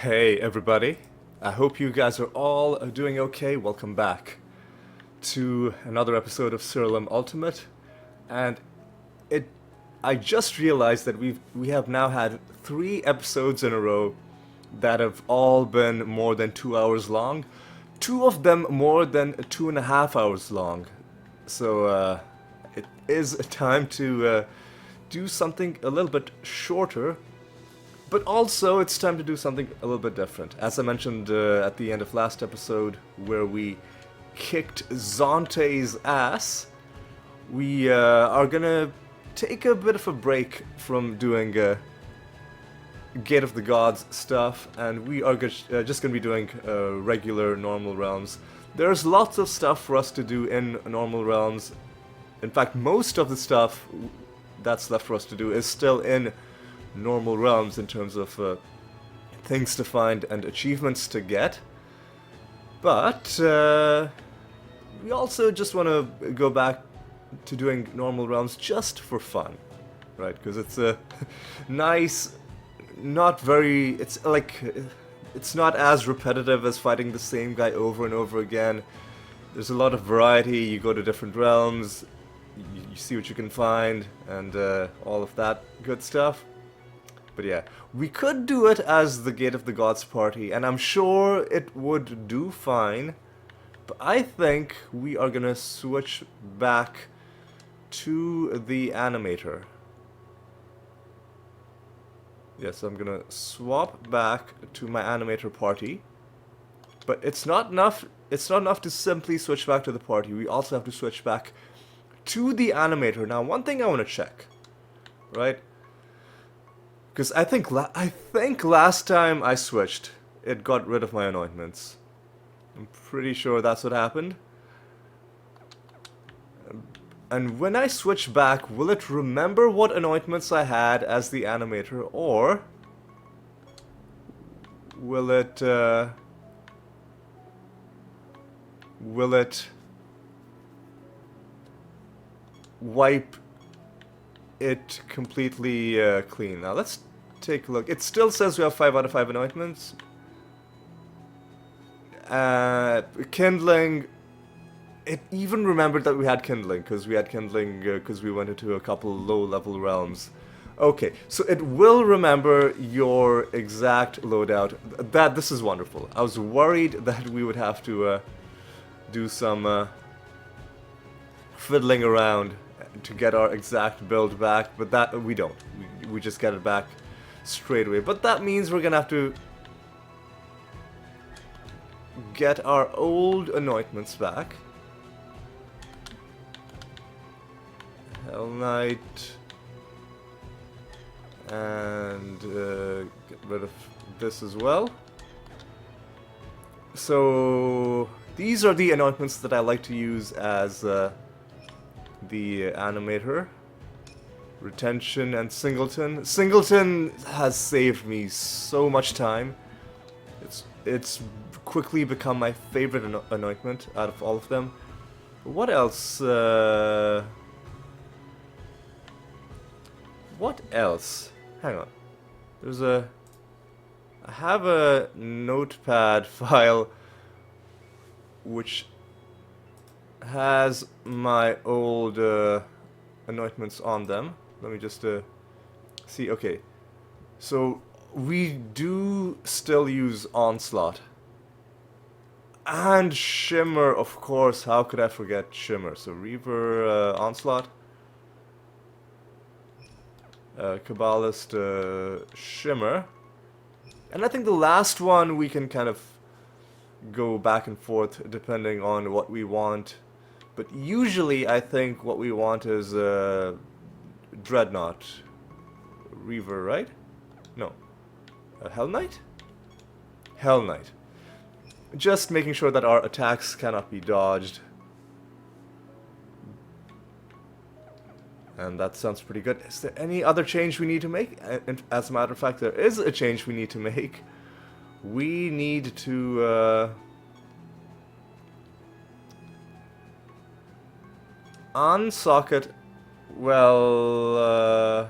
Hey everybody, I hope you guys are all doing okay. Welcome back to another episode of Siralim Ultimate. And it I just realized that we have now had 3 episodes in a row that have all been more than 2 hours long. Two of them more than 2.5 hours long. So it is time to do something a little bit shorter, but also, it's time to do something a little bit different. As I mentioned at the end of last episode, where we kicked Zonte's ass, we are gonna take a bit of a break from doing Gate of the Gods stuff, and we are just gonna be doing regular normal realms. There's lots of stuff for us to do in normal realms. In fact, most of the stuff that's left for us to do is still in normal realms in terms of things to find and achievements to get. But we also just want to go back to doing normal realms just for fun, right? Because it's a nice, not very, it's not as repetitive as fighting the same guy over and over again. There's a lot of variety. You go to different realms, you see what you can find, and all of that good stuff. But yeah, we could do it as the Gate of the Gods party, and I'm sure it would do fine. But I think we are gonna switch back to the animator. Yes, I'm gonna swap back to my animator party. But it's not enough. It's not enough to simply switch back to the party. We also have to switch back to the animator. Now, one thing I want to check, right? Because I think last time I switched, it got rid of my anointments. I'm pretty sure that's what happened. And when I switch back, will it remember what anointments I had as the animator, or will it wipe it completely clean? Now let's take a look. It still says we have 5 out of 5 anointments. Kindling. It even remembered that we had kindling, because we had kindling because we went into a couple low-level realms. Okay, so it will remember your exact loadout. This is wonderful. I was worried that we would have to do some fiddling around to get our exact build back, but that we don't. We just get it back straight away. But that means we're gonna have to get our old anointments back. Hell Knight, and get rid of this as well. So these are the anointments that I like to use as the animator. Retention and Singleton. Singleton has saved me so much time. It's quickly become my favorite anointment out of all of them. What else? What else? Hang on. I have a notepad file which has my old anointments on them. Let me just see. Okay, so we do still use Onslaught and Shimmer, of course. How could I forget Shimmer? So Reaver, Onslaught, Kabbalist, Shimmer, and I think the last one we can kind of go back and forth depending on what we want. But usually I think what we want is Dreadnought. Reaver, right? No. Hell Knight? Hell Knight. Just making sure that our attacks cannot be dodged. And that sounds pretty good. Is there any other change we need to make? As a matter of fact, there is a change we need to make. We need to unsocket. Well,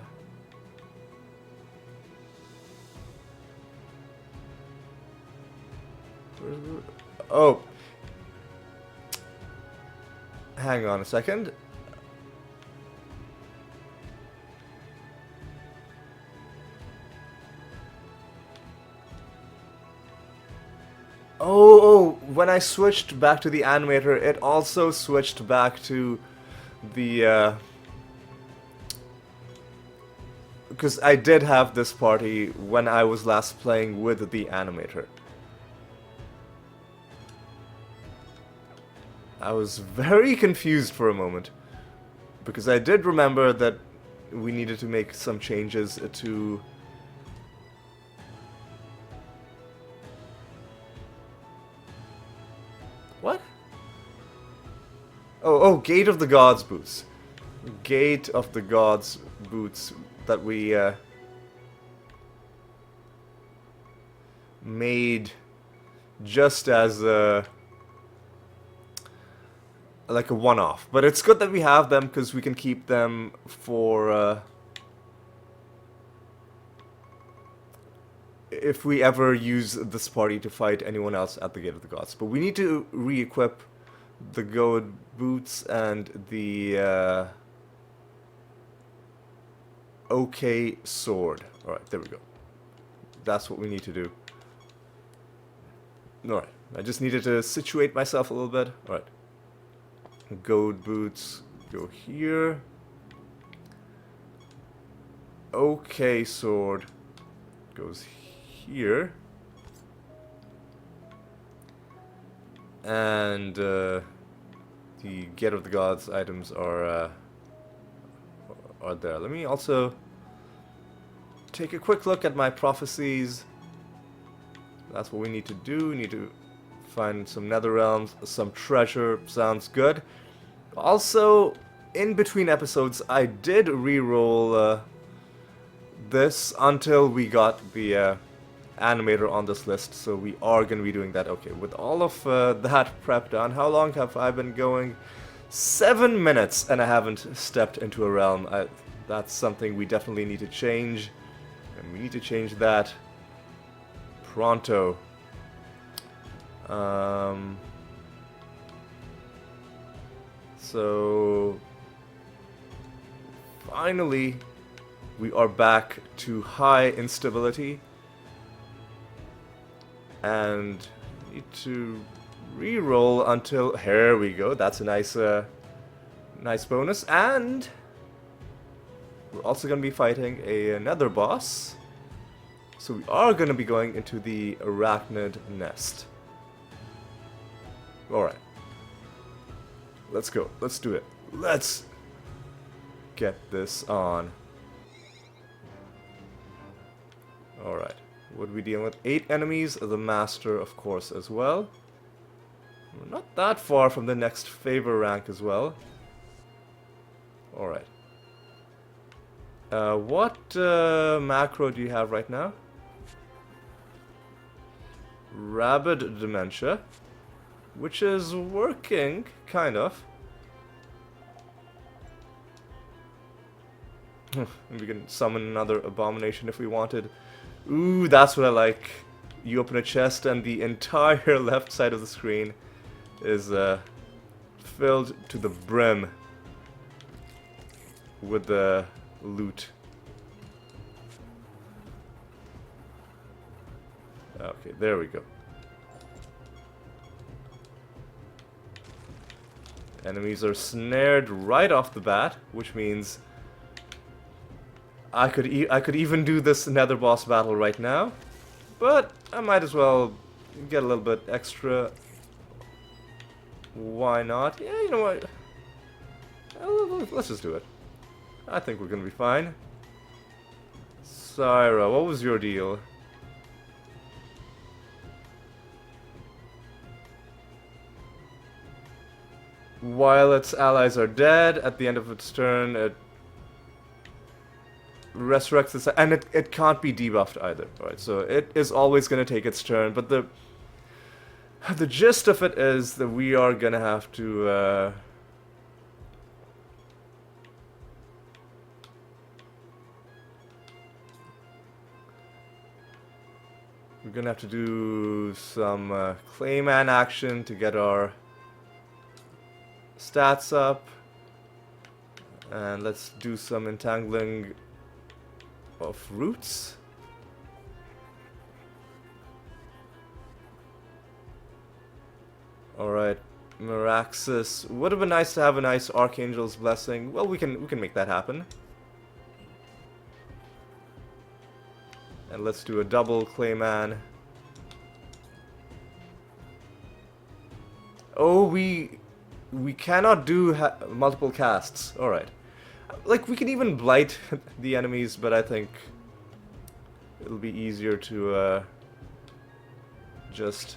Oh. Hang on a second. Oh, when I switched back to the animator, it also switched back to the, because I did have this party when I was last playing with the animator. I was very confused for a moment, because I did remember that we needed to make some changes to... What? Oh, Gate of the Gods boots. Gate of the Gods boots that we made just as like a one-off. But it's good that we have them because we can keep them for if we ever use this party to fight anyone else at the Gate of the Gods. But we need to re-equip the gold boots and the OK sword. Alright, there we go. That's what we need to do. Alright, I just needed to situate myself a little bit. Alright. Gold boots go here. OK sword goes here. And the Gate of the Gods items are there. Let me also take a quick look at my prophecies. That's what we need to do. We need to find some nether realms, some treasure. Sounds good. Also, in between episodes, I did re-roll this until we got the animator on this list, so we are going to be doing that. Okay, with all of that prep done, how long have I been going? 7 minutes, and I haven't stepped into a realm. That's something we definitely need to change, and we need to change that pronto. So finally we are back to high instability, and need to re-roll until... Here we go, that's a nice nice bonus. And we're also going to be fighting another boss, so we are going to be going into the Arachnid Nest. Alright, let's go, let's do it, let's get this on. Alright, what are we dealing with? 8 enemies, the Master of course as well. We're not that far from the next favor rank as well. Alright. What macro do you have right now? Rabid Dementia, which is working, kind of. We can summon another abomination if we wanted. Ooh, that's what I like. You open a chest and the entire left side of the screen is filled to the brim with the loot. Okay, there we go. Enemies are snared right off the bat, which means I could even do this nether boss battle right now, but I might as well get a little bit extra. Why not? Yeah, you know what? Let's just do it. I think we're gonna be fine. Syra, what was your deal? While its allies are dead, at the end of its turn, it resurrects its... And it can't be debuffed either, right? So it is always going to take its turn, but the gist of it is that we are going to have to... We're gonna have to do some Clayman action to get our stats up. And let's do some entangling of roots. Alright, Meraxis. Would have been nice to have a nice Archangel's Blessing. Well, we can make that happen. And let's do a double Clayman. Oh, we cannot do multiple casts. Alright. Like, we can even blight the enemies, but I think it'll be easier to just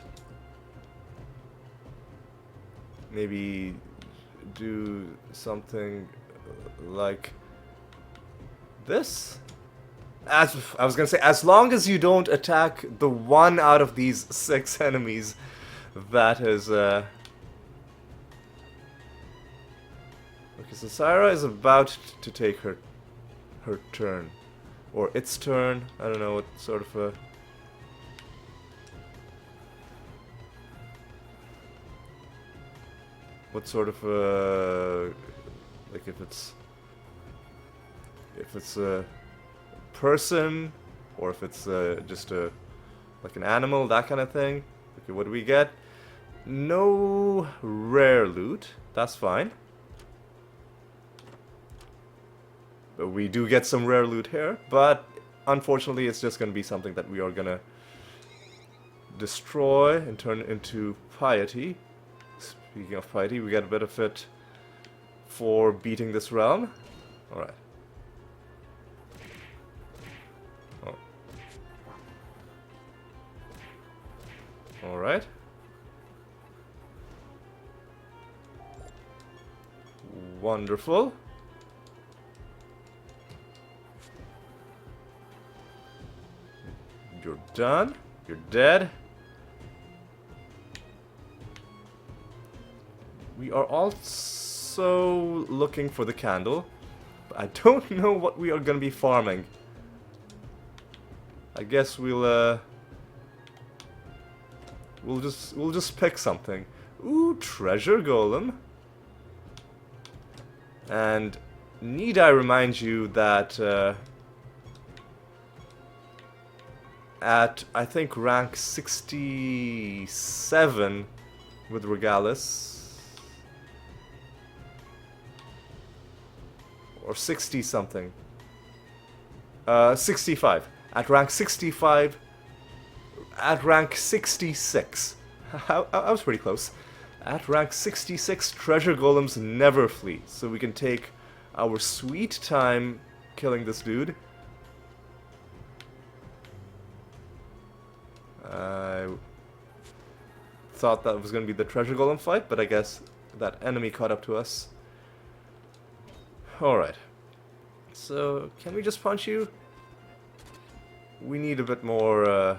maybe do something like this. As I was gonna say, as long as you don't attack the one out of these 6 enemies, that is okay, so Syra is about to take her turn. Or its turn. I don't know what sort of a... What sort of a... Like if it's a person, or if it's just a... like an animal, that kind of thing. Okay, what do we get? No rare loot. That's fine. But we do get some rare loot here, but unfortunately it's just going to be something that we are going to destroy and turn into piety. Speaking of piety, we get a bit of it for beating this realm. Alright. Oh. Alright. Wonderful. You're done. You're dead. We are also looking for the candle. But I don't know what we are going to be farming. I guess we'll just pick something. Ooh, treasure golem. And need I remind you that at, I think, rank 67 with Regalis, or 60 something, 65, at rank 65, at rank 66, I was pretty close, at rank 66, treasure golems never flee, so we can take our sweet time killing this dude. I thought that was going to be the treasure golem fight, but I guess that enemy caught up to us. Alright. So, can we just punch you? We need a bit more,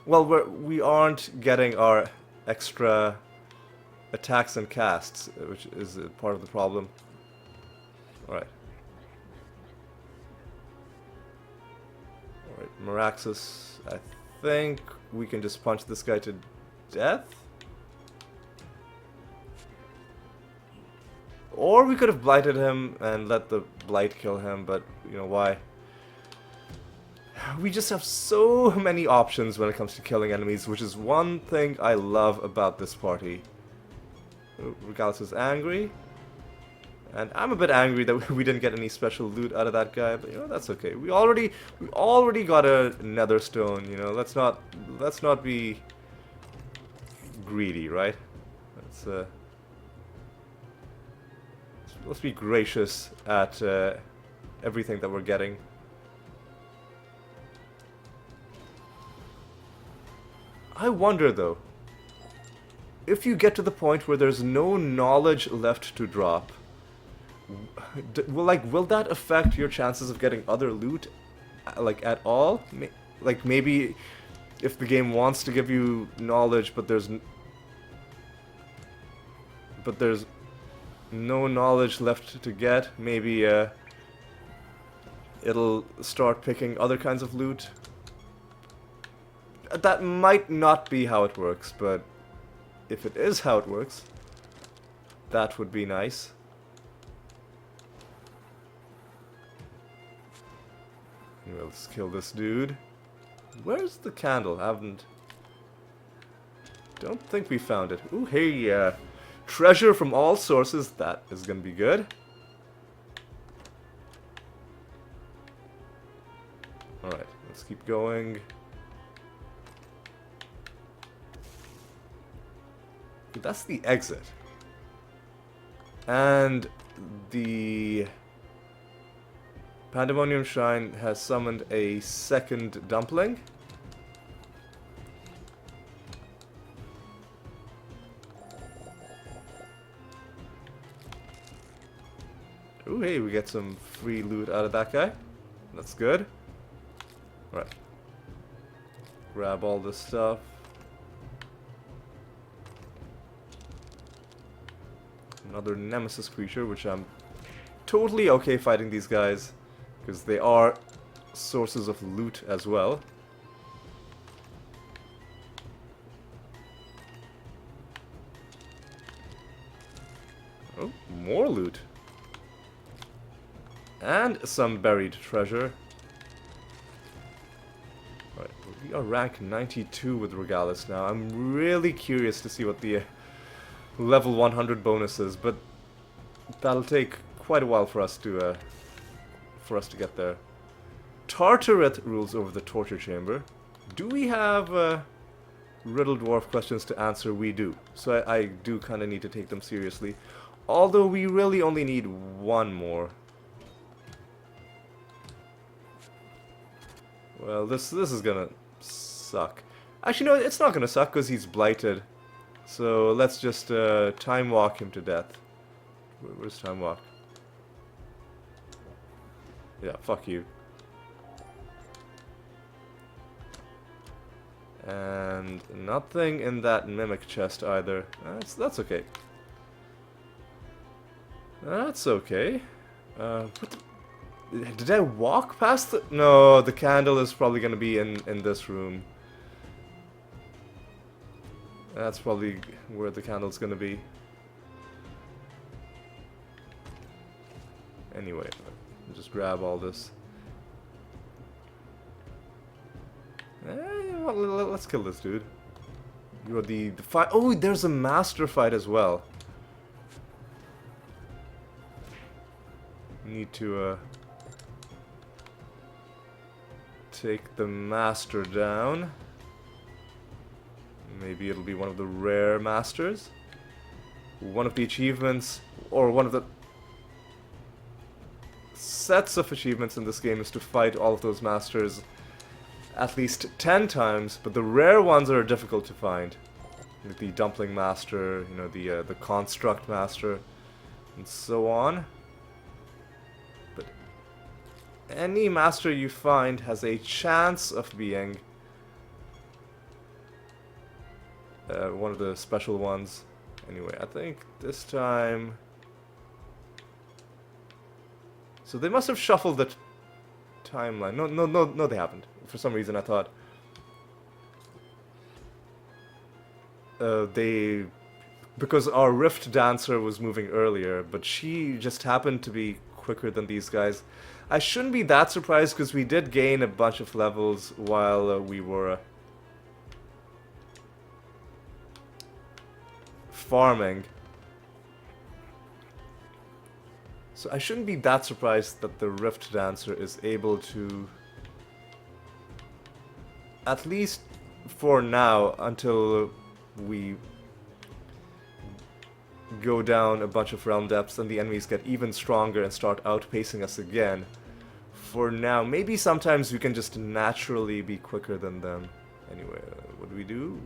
well, we aren't getting our extra attacks and casts, which is part of the problem. Alright. Alright, Meraxis, I think we can just punch this guy to death? Or we could have blighted him and let the blight kill him, but you know why? We just have so many options when it comes to killing enemies, which is one thing I love about this party. Regalis is angry. And I'm a bit angry that we didn't get any special loot out of that guy, but you know, that's okay. We already got a nether stone, you know. Let's not be greedy, right? Let's be gracious at everything that we're getting. I wonder though, if you get to the point where there's no knowledge left to drop, will that affect your chances of getting other loot, like, at all? Like, maybe if the game wants to give you knowledge, but there's no knowledge left to get, maybe it'll start picking other kinds of loot. that might not be how it works, but if it is how it works, that would be nice. Anyway, let's kill this dude. Where's the candle? Don't think we found it. Ooh, hey, treasure from all sources. That is gonna be good. Alright, let's keep going. That's the exit. And the Pandemonium Shrine has summoned a second dumpling. Ooh, hey, we get some free loot out of that guy. That's good. Right. Grab all this stuff. Another nemesis creature, which I'm totally okay fighting these guys, because they are sources of loot as well. Oh, more loot. And some buried treasure. Right, we are rank 92 with Regalis now. I'm really curious to see what the level 100 bonus is, but that'll take quite a while for us to get there. Tartareth rules over the torture chamber. Do we have riddle dwarf questions to answer? We do. So I do kind of need to take them seriously. Although we really only need one more. Well, this is gonna suck. Actually, no, it's not gonna suck because he's blighted. So let's just time walk him to death. Where's time walk? Yeah, fuck you. And nothing in that mimic chest either. That's okay. That's okay. Did I walk past the... No, the candle is probably gonna be in this room. That's probably where the candle's gonna be. Anyway, just grab all this. Well, let's kill this dude. You're the fight. Oh, there's a master fight as well. Need to take the master down. Maybe it'll be one of the rare masters. One of the achievements, or one of the sets of achievements in this game is to fight all of those masters at least 10 times, but the rare ones are difficult to find. Like the dumpling master, you know, the construct master, and so on. But any master you find has a chance of being one of the special ones. Anyway, I think this time... So they must have shuffled the timeline. No, they haven't. For some reason I thought... Because our Rift Dancer was moving earlier, but she just happened to be quicker than these guys. I shouldn't be that surprised because we did gain a bunch of levels while we were farming. So I shouldn't be that surprised that the Rift Dancer is able to, at least for now, until we go down a bunch of realm depths and the enemies get even stronger and start outpacing us again. For now, maybe sometimes we can just naturally be quicker than them. Anyway, what do we do?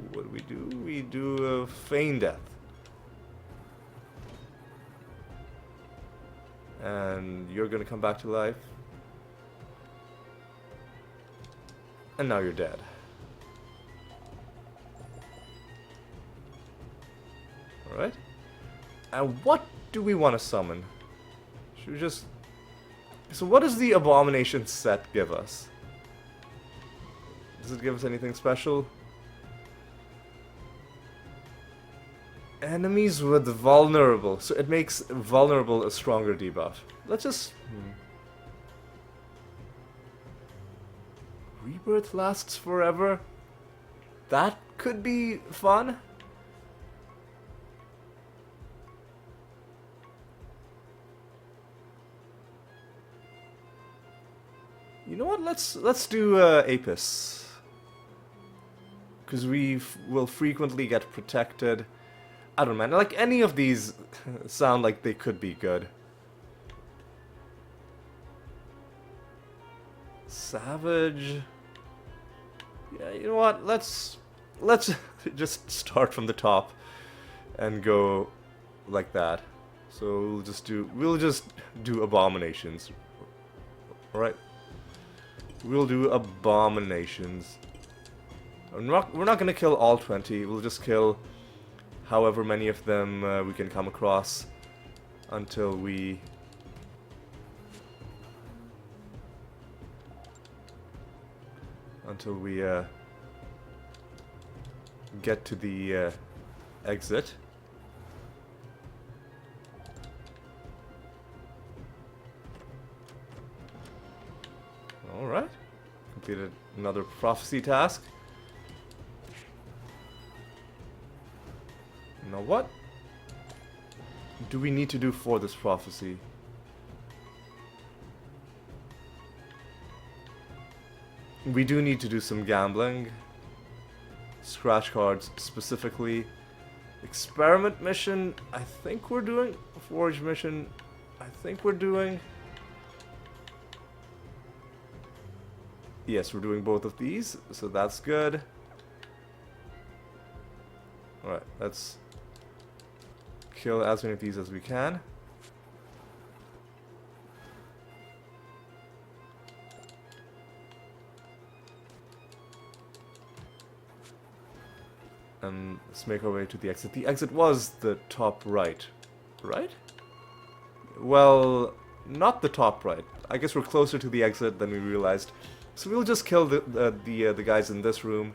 We do feign death. And you're gonna come back to life. And now you're dead. Alright. And what do we want to summon? Should we just... So what does the Abomination set give us? Does it give us anything special? Enemies with vulnerable. So it makes vulnerable a stronger debuff. Let's just... Rebirth lasts forever? That could be fun. You know what? Let's do Apis. Because we will frequently get protected. I don't know, man. Like, any of these sound like they could be good. Savage. Yeah, you know what? Let's just start from the top and go like that. So we'll just do abominations. All right. We'll do abominations. We're not gonna kill all 20. We'll just kill however many of them we can come across until we get to the exit. Alright. Completed another prophecy task. Now what do we need to do for this prophecy? We do need to do some gambling. Scratch cards specifically. Experiment mission, I think we're doing. Forge mission, I think we're doing. Yes, we're doing both of these, so that's good. Alright, let's kill as many of these as we can. And let's make our way to the exit. The exit was the top right, right? Well, not the top right. I guess we're closer to the exit than we realized. So we'll just kill the guys in this room,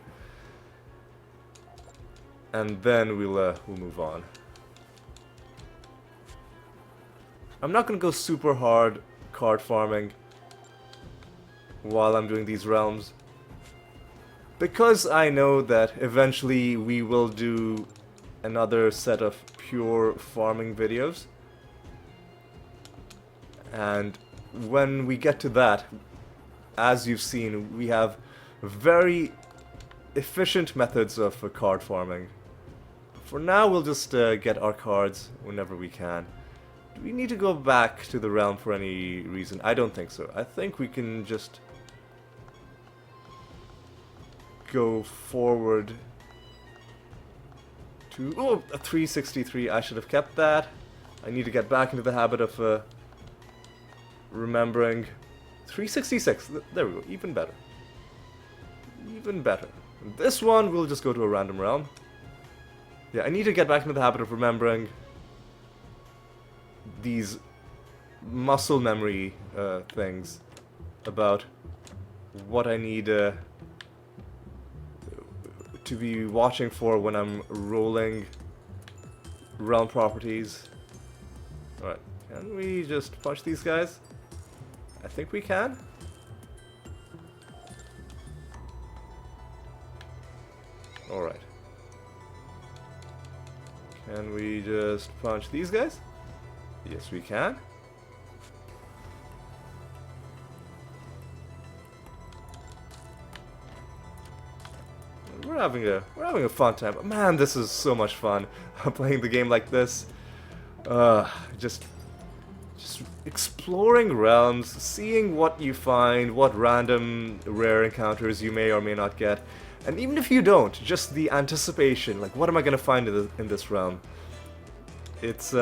and then we'll move on. I'm not gonna go super hard card farming while I'm doing these realms, because I know that eventually we will do another set of pure farming videos, and when we get to that, as you've seen, we have very efficient methods of card farming. For now, we'll just get our cards whenever we can. Do we need to go back to the realm for any reason? I don't think so. I think we can just go forward to... Oh, a 363. I should have kept that. I need to get back into the habit of remembering. 366. There we go. Even better. Even better. This one, we'll just go to a random realm. Yeah, I need to get back into the habit of remembering these muscle memory things about what I need to be watching for when I'm rolling realm properties. Alright, can we just punch these guys? I think we can. Alright. Can we just punch these guys? Yes, we can. We're having a fun time. Man, this is so much fun playing the game like this. Just exploring realms, seeing what you find, what random rare encounters you may or may not get. And even if you don't, just the anticipation, like what am I gonna find in this realm? It's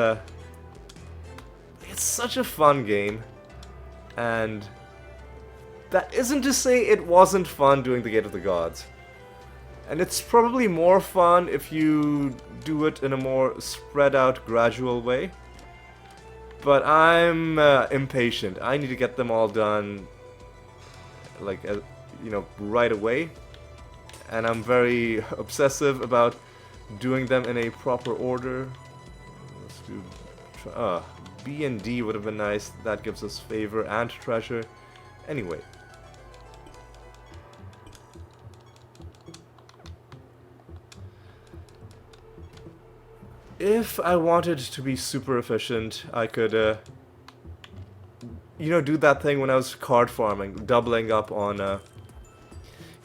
such a fun game, and that isn't to say it wasn't fun doing the Gate of the Gods. And it's probably more fun if you do it in a more spread out, gradual way. But I'm impatient. I need to get them all done, like, you know, right away. and I'm very obsessive about doing them in a proper order. Let's do B and D would have been nice. That gives us favor and treasure. Anyway. If I wanted to be super efficient, I could, you know, do that thing when I was card farming, doubling up on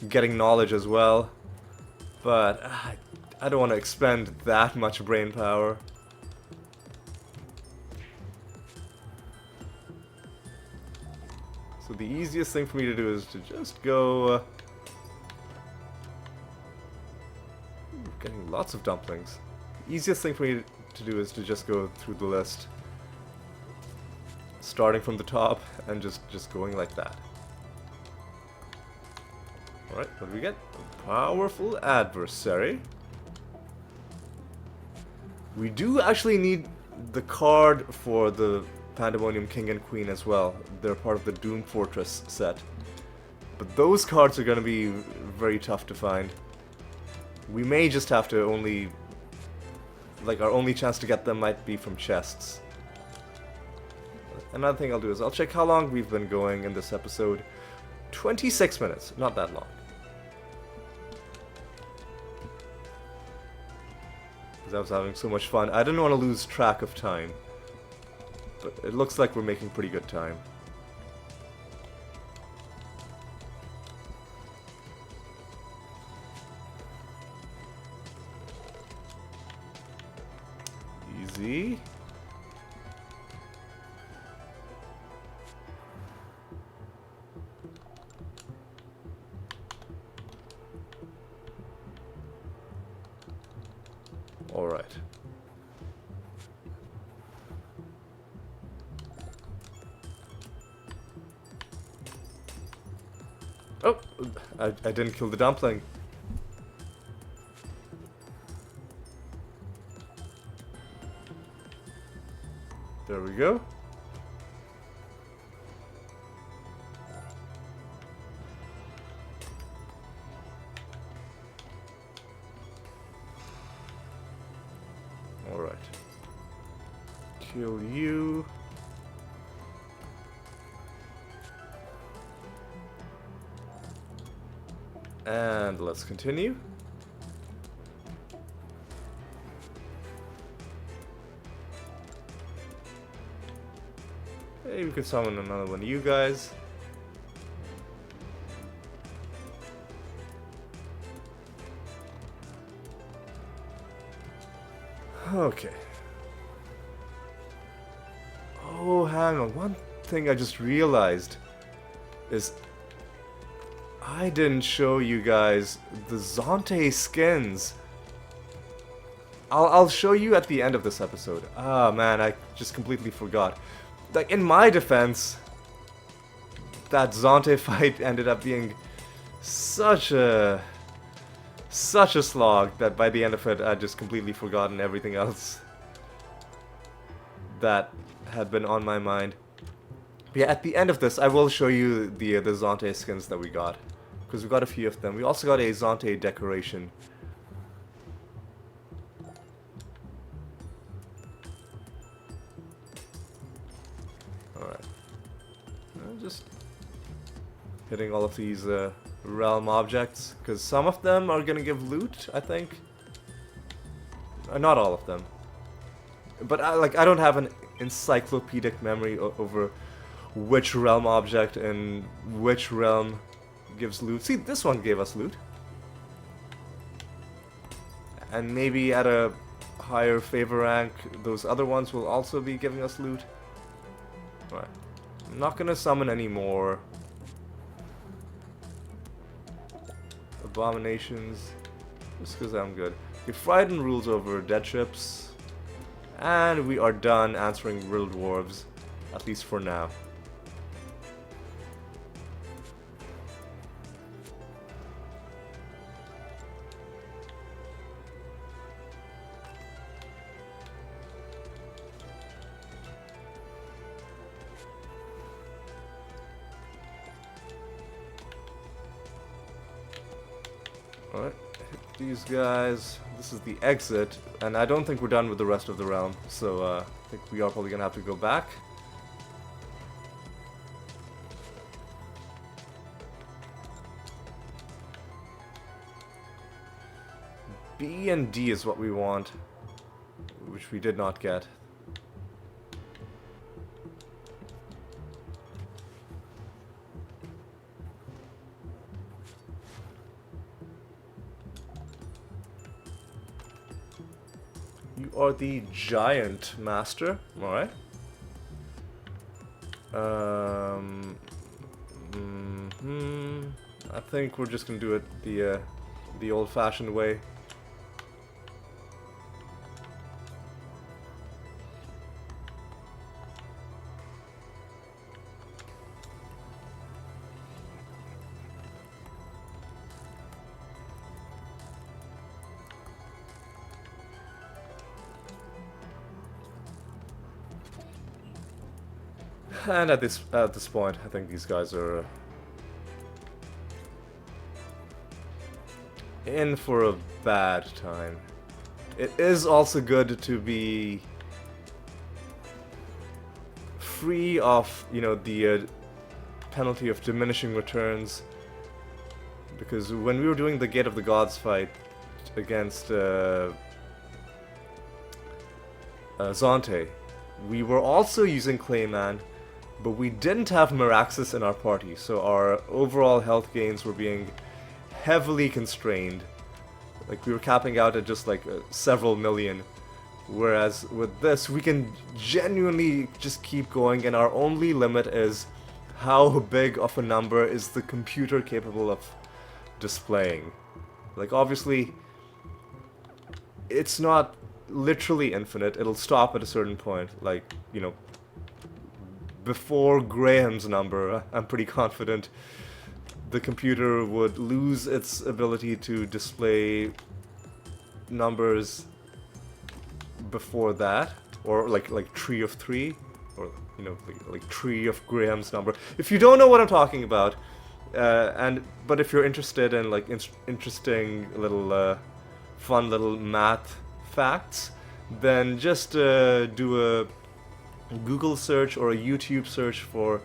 getting knowledge as well. But I don't want to expend that much brain power. So the easiest thing for me to do is to just go... getting lots of dumplings. The easiest thing for me to do is to just go through the list. Starting from the top and just going like that. Alright, what do we get? A powerful adversary. We do actually need the card for the Pandemonium King and Queen as well. They're part of the Doom Fortress set. But those cards are going to be very tough to find. We may just have to only... like, our only chance to get them might be from chests. Another thing I'll do is I'll check how long we've been going in this episode. 26 minutes, not that long. Because I was having so much fun. I didn't want to lose track of time. But it looks like we're making pretty good time. Easy. All right. Oh, I didn't kill the dumpling. There we go. All right. Kill you. And let's continue. Hey, we could summon another one of you guys. Okay. Oh, hang on. One thing I just realized is I didn't show you guys the Zonte skins. I'll show you at the end of this episode. Ah, man, I just completely forgot. Like, in my defense, that Zonte fight ended up being such a slog that by the end of it, I'd just completely forgotten everything else that had been on my mind. But yeah, at the end of this, I will show you the Zonte skins that we got. Because we got a few of them. We also got a Zonte decoration. Alright. Just hitting all of these realm objects. Because some of them are going to give loot, I think. Not all of them. But I don't have an encyclopedic memory over which realm object and which realm gives loot. See, this one gave us loot. And maybe at a higher favor rank, those other ones will also be giving us loot. Right. I'm not gonna summon any more abominations, just because I'm good. Okay, Frieden rules over dead ships. And we are done answering riddle dwarves, at least for now. Alright, hit these guys. This is the exit, and I don't think we're done with the rest of the realm, so I think we are probably gonna have to go back. B and D is what we want, which we did not get. You are the giant master, alright. I think we're just gonna do it the old-fashioned way. And at this point, I think these guys are in for a bad time. It is also good to be free of, you know, the penalty of diminishing returns, because when we were doing the Gate of the Gods fight against Zonte, we were also using Clayman, but we didn't have Meraxis in our party, so our overall health gains were being heavily constrained. Like, we were capping out at just like several million, whereas with this we can genuinely just keep going, and our only limit is how big of a number is the computer capable of displaying. Like, obviously it's not literally infinite, it'll stop at a certain point, like, you know, before Graham's number. I'm pretty confident the computer would lose its ability to display numbers before that, or like tree of 3, or, you know, like tree of Graham's number. If you don't know what I'm talking about, but if you're interested in like interesting little fun little math facts, then just do a Google search or a YouTube search for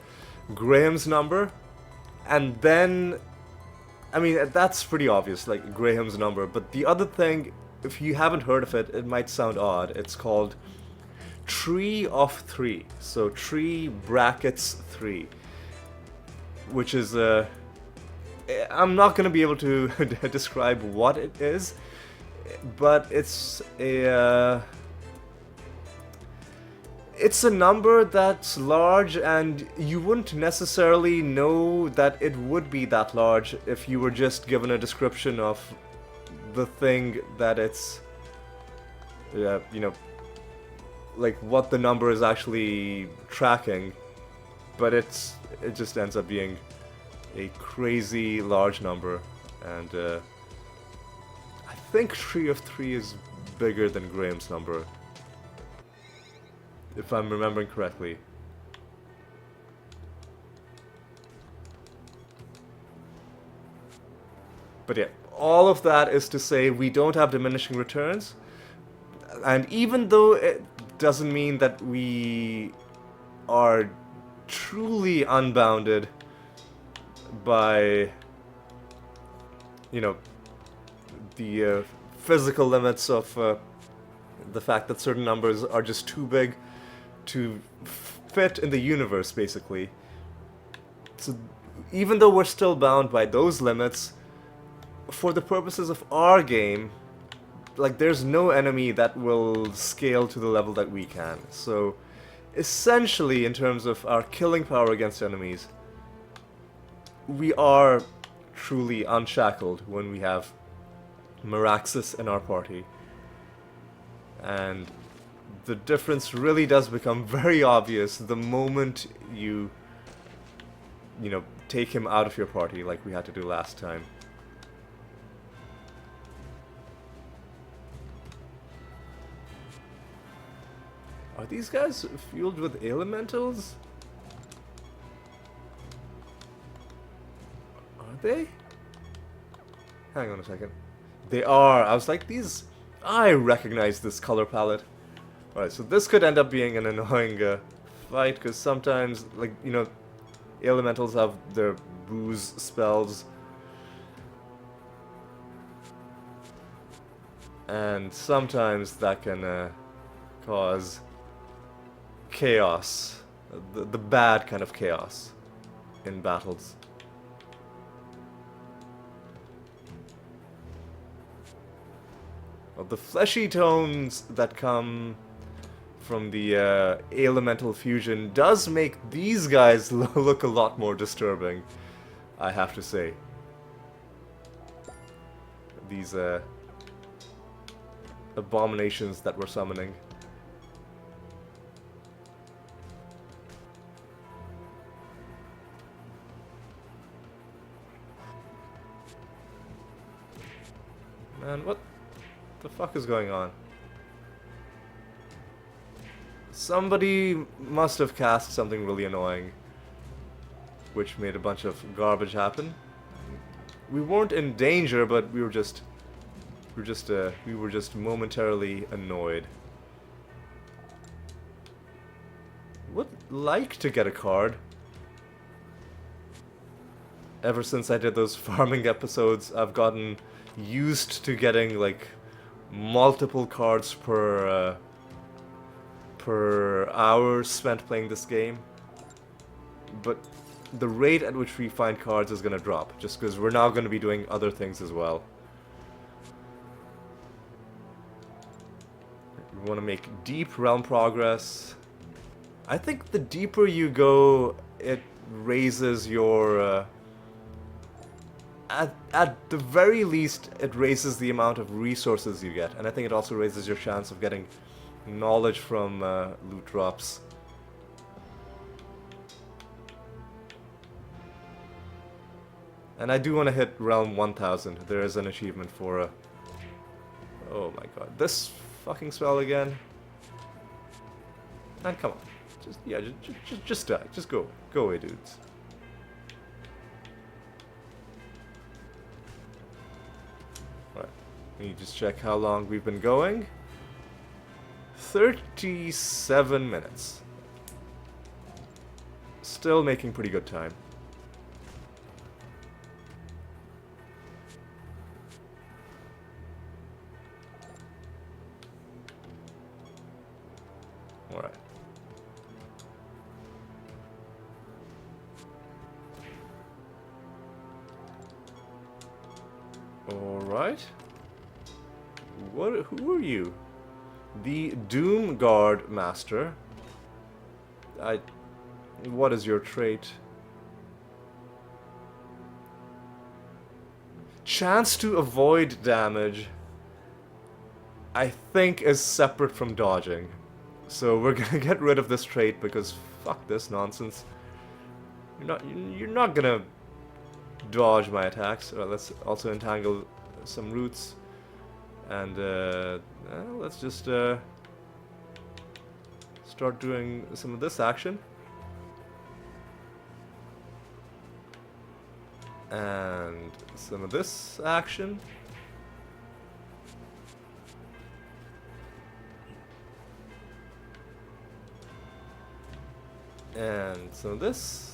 Graham's number, and then, I mean, that's pretty obvious, like Graham's number. But the other thing, if you haven't heard of it, it might sound odd. It's called Tree of 3. So tree brackets 3, which is I'm not gonna be able to describe what it is, but it's a number that's large, and you wouldn't necessarily know that it would be that large if you were just given a description of the thing that it's, you know, like what the number is actually tracking. But it just ends up being a crazy large number, and I think Tree of 3 is bigger than Graham's number, if I'm remembering correctly. But yeah, all of that is to say we don't have diminishing returns, and even though it doesn't mean that we are truly unbounded by, you know, the physical limits of the fact that certain numbers are just too big to fit in the universe, basically. So even though we're still bound by those limits, for the purposes of our game, like, there's no enemy that will scale to the level that we can. So essentially, in terms of our killing power against enemies, we are truly unshackled when we have Meraxis in our party. And the difference really does become very obvious the moment you know, take him out of your party, like we had to do last time. Are these guys fueled with elementals? Are they? Hang on a second. They are. I was like, these... I recognize this color palette. Alright, so this could end up being an annoying fight, because sometimes, like, you know, elementals have their booze spells. And sometimes that can cause chaos. The bad kind of chaos in battles. Well, the fleshy tones that come from the elemental fusion does make these guys look a lot more disturbing, I have to say. These abominations that we're summoning. Man, what the fuck is going on? Somebody must have cast something really annoying, which made a bunch of garbage happen. We weren't in danger, but we were just momentarily annoyed. Would like to get a card. Ever since I did those farming episodes, I've gotten used to getting like multiple cards per hour spent playing this game. But the rate at which we find cards is gonna drop, just because we're now gonna be doing other things as well. We want to make deep realm progress. I think the deeper you go, it raises your... At the very least, it raises the amount of resources you get. And I think it also raises your chance of getting knowledge from loot drops. And I do want to hit realm 1000. There is an achievement for... oh my god. This fucking spell again. And come on. Just die. Just go. Go away, dudes. Alright. Let me just check how long we've been going. 37 minutes. Still making pretty good time. Alright. Alright. Who are you? The Doom Guard Master. What is your trait? Chance to avoid damage, I think, is separate from dodging. So we're gonna get rid of this trait because fuck this nonsense. You're not gonna dodge my attacks. Let's also entangle some roots, and let's just start doing some of this action. And some of this action. And some of this.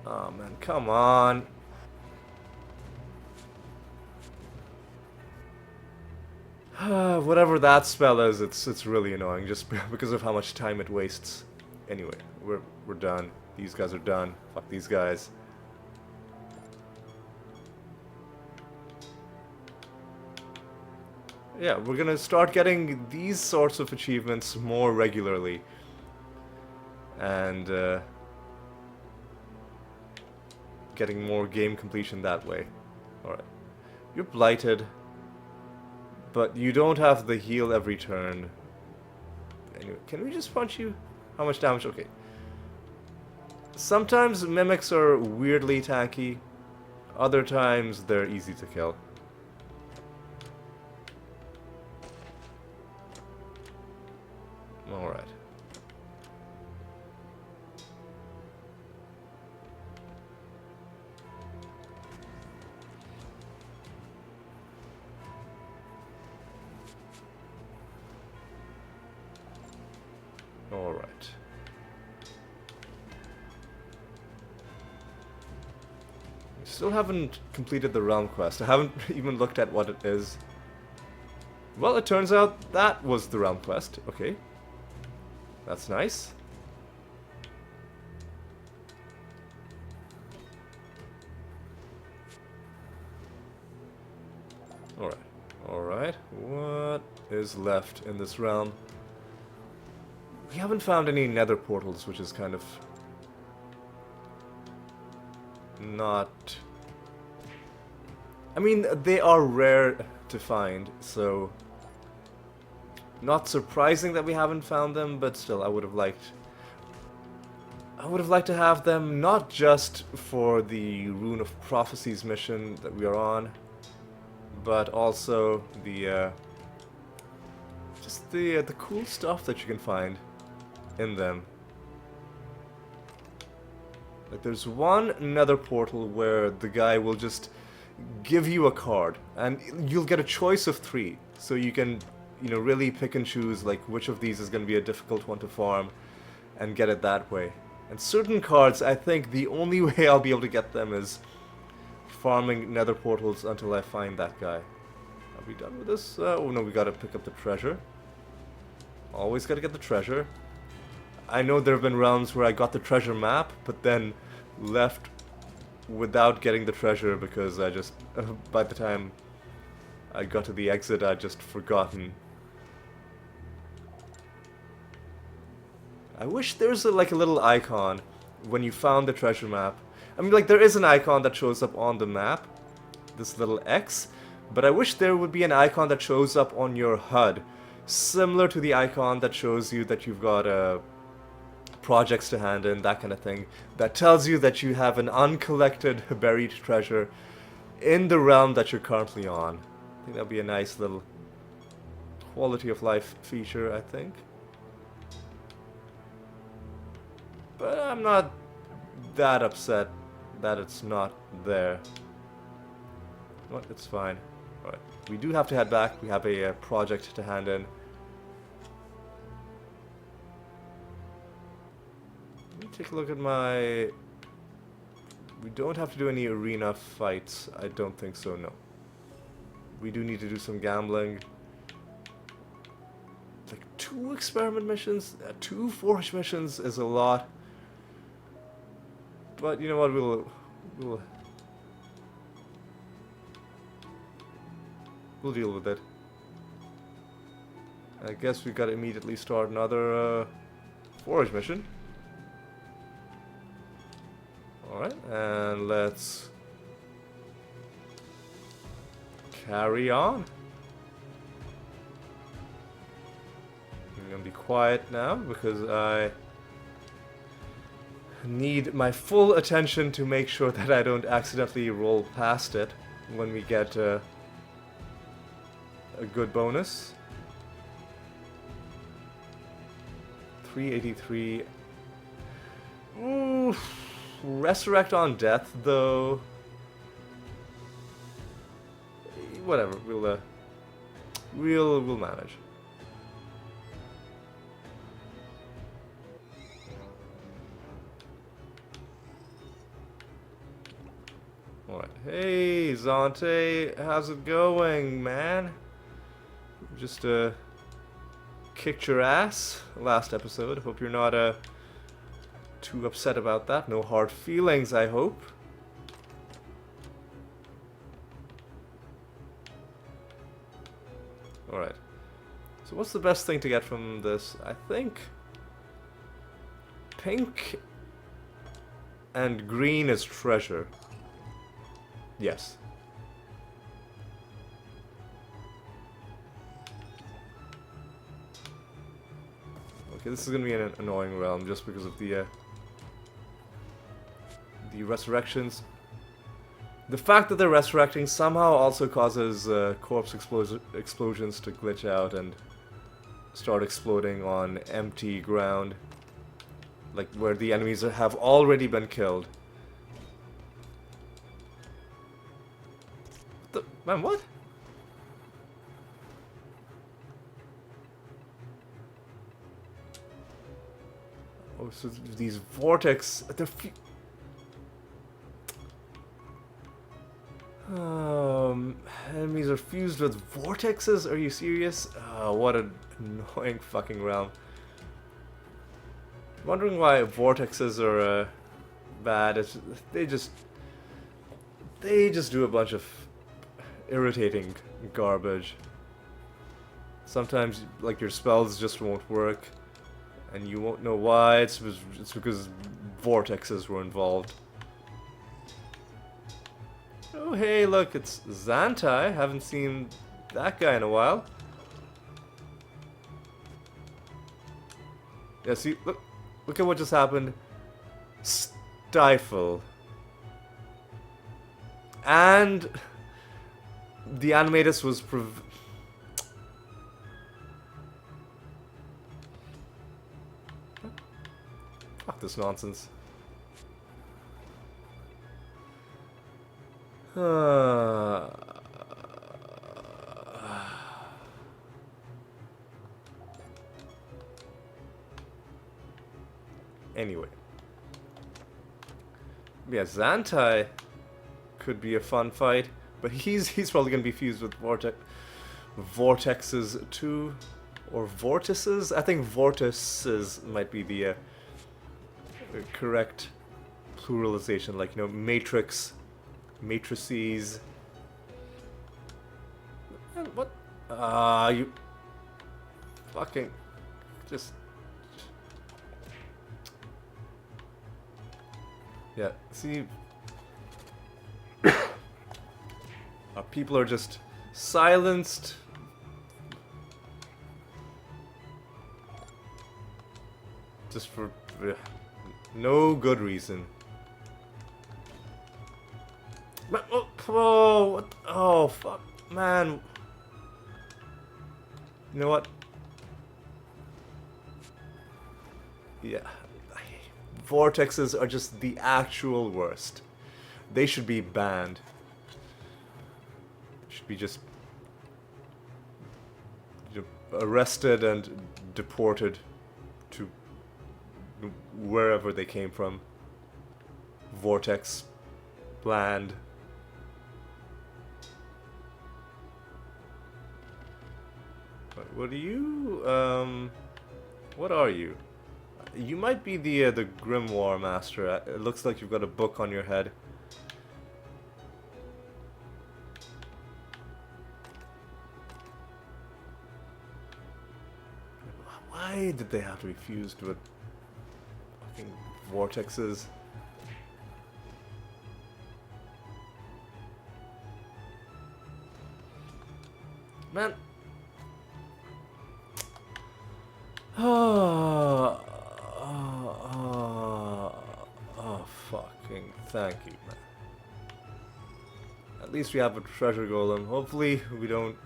Oh man, come on. Whatever that spell is, it's really annoying just because of how much time it wastes. Anyway, we're done. These guys are done. Fuck these guys. Yeah, we're gonna start getting these sorts of achievements more regularly. And getting more game completion that way. Alright. You're blighted, but you don't have the heal every turn. Anyway, can we just punch you? How much damage? Okay. Sometimes mimics are weirdly tanky. Other times they're easy to kill. Alright. Alright. Still haven't completed the realm quest. I haven't even looked at what it is. Well, it turns out that was the realm quest. Okay. That's nice. Alright. Alright. What is left in this realm? We haven't found any nether portals, which is kind of not... I mean, they are rare to find, so not surprising that we haven't found them, but still, I would have liked to have them, not just for the Rune of Prophecies mission that we are on, but also the just the cool stuff that you can find in them. Like, there's one nether portal where the guy will just give you a card, and you'll get a choice of 3, so you can, you know, really pick and choose like which of these is going to be a difficult one to farm and get it that way. And certain cards, I think the only way I'll be able to get them is farming nether portals until I find that guy. Are we done with this? Oh no, we gotta pick up the treasure. Always gotta get the treasure. I know there have been realms where I got the treasure map, but then left without getting the treasure because I just, by the time I got to the exit, I'd just forgotten. I wish there's like a little icon when you found the treasure map. I mean, like, there is an icon that shows up on the map, this little X, but I wish there would be an icon that shows up on your HUD, similar to the icon that shows you that you've got projects to hand in, that kind of thing, that tells you that you have an uncollected buried treasure in the realm that you're currently on. I think that'd be a nice little quality of life feature, I think. But I'm not that upset that it's not there. What? It's fine. Alright. We do have to head back. We have a project to hand in. Let me take a look at my... We don't have to do any arena fights. I don't think so, no. We do need to do some gambling. Like 2 experiment missions? 2 forge missions is a lot. But you know what, we'll deal with it. I guess we've got to immediately start another forage mission. Alright, and let's carry on. I'm gonna be quiet now because I need my full attention to make sure that I don't accidentally roll past it when we get a good bonus. 383. Ooh, resurrect on death though. Whatever, we'll manage. Alright, hey Zante, how's it going, man? Just kicked your ass last episode. Hope you're not too upset about that. No hard feelings, I hope. Alright. So what's the best thing to get from this? I think pink and green is treasure. Yes. Okay, this is gonna be an annoying realm just because of the resurrections. The fact that they're resurrecting somehow also causes corpse explosions to glitch out and start exploding on empty ground, like where the enemies have already been killed. Man, what? Oh, so these vortex... Enemies are fused with vortexes? Are you serious? What an annoying fucking realm. Wondering why vortexes are bad. They just do a bunch of irritating garbage. Sometimes, like, your spells just won't work, and you won't know why. It's because vortexes were involved. Oh, hey, look, it's Xantai. Haven't seen that guy in a while. Yeah, see, look at what just happened. Stifle. And the animatus was fuck this nonsense. Anyway. Yeah, Xantai could be a fun fight, but he's probably gonna be fused with vortexes too, or vortices. I think vortices might be the correct pluralization, like, you know, matrices. And what? You fucking just. Yeah, see, our people are just silenced. Just for no good reason. But, oh, what? Oh, fuck, man. You know what? Yeah. Vortexes are just the actual worst. They should be banned. Should be just arrested and deported to wherever they came from. Vortex land. What are you? What are you? You might be the Grimoire Master. It looks like you've got a book on your head. Why did they have to be fused with fucking vortexes? Man. Oh, fucking thank you, man. At least we have a treasure golem. Hopefully we don't...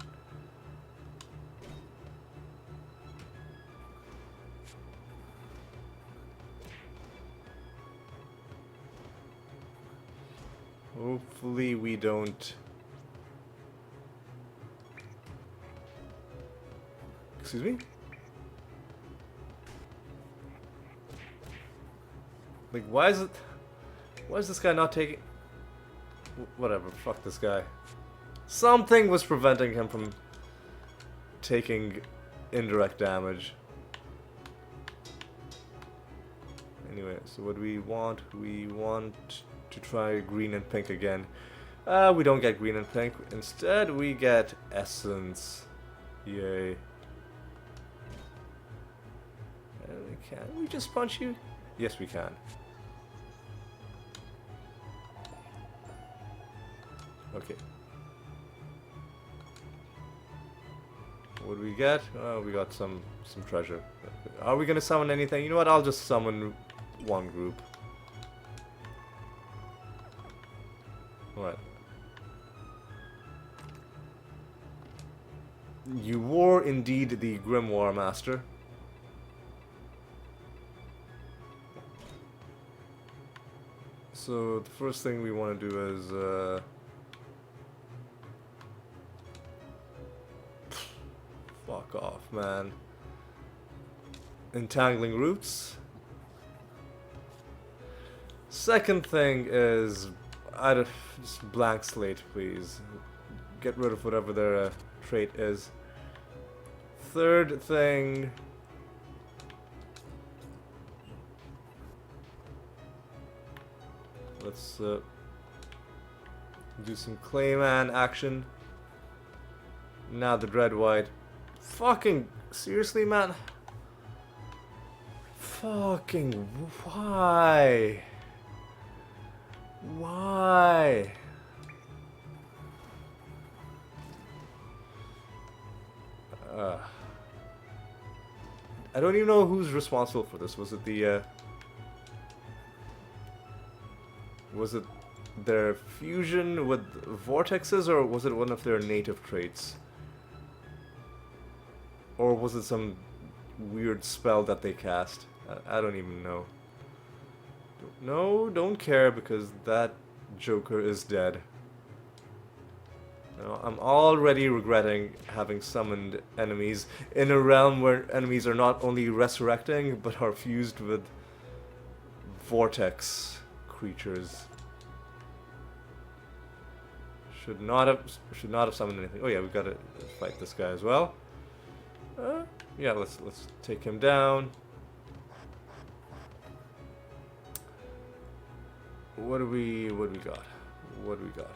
Hopefully we don't... Excuse me? Like, why is this guy not taking... Whatever, fuck this guy. Something was preventing him from taking indirect damage. Anyway, so what do we want? We want to try green and pink again. We don't get green and pink. Instead, we get essence. Yay. Can we just punch you? Yes, we can. Okay. What do we get? Oh, we got some treasure. Are we gonna summon anything? You know what? I'll just summon one group. Alright. You were indeed the Grimoire Master. So the first thing we want to do is fuck off, man. Entangling roots. Second thing is, just blank slate, please. Get rid of whatever their trait is. Third thing, let's do some Clayman action. Now the Dread White. Fucking seriously, man. Fucking why? Why? I don't even know who's responsible for this. Was it the was it their fusion with vortexes, or was it one of their native traits? Or was it some weird spell that they cast? I don't even know. No, don't care, because that Joker is dead. No, I'm already regretting having summoned enemies in a realm where enemies are not only resurrecting, but are fused with vortex creatures. Should not have summoned anything. Oh yeah, we gotta fight this guy as well. Yeah, let's take him down. What do we got? What do we got?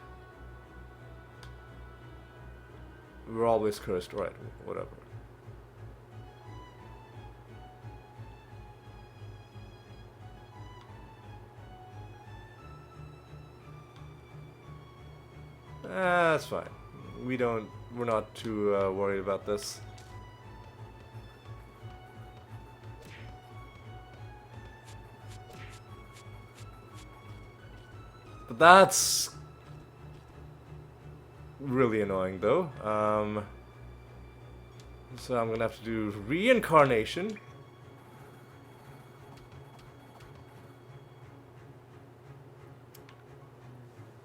We're always cursed, right? Whatever. That's fine. We're not too worried about this. But that's really annoying, though. So I'm gonna have to do reincarnation.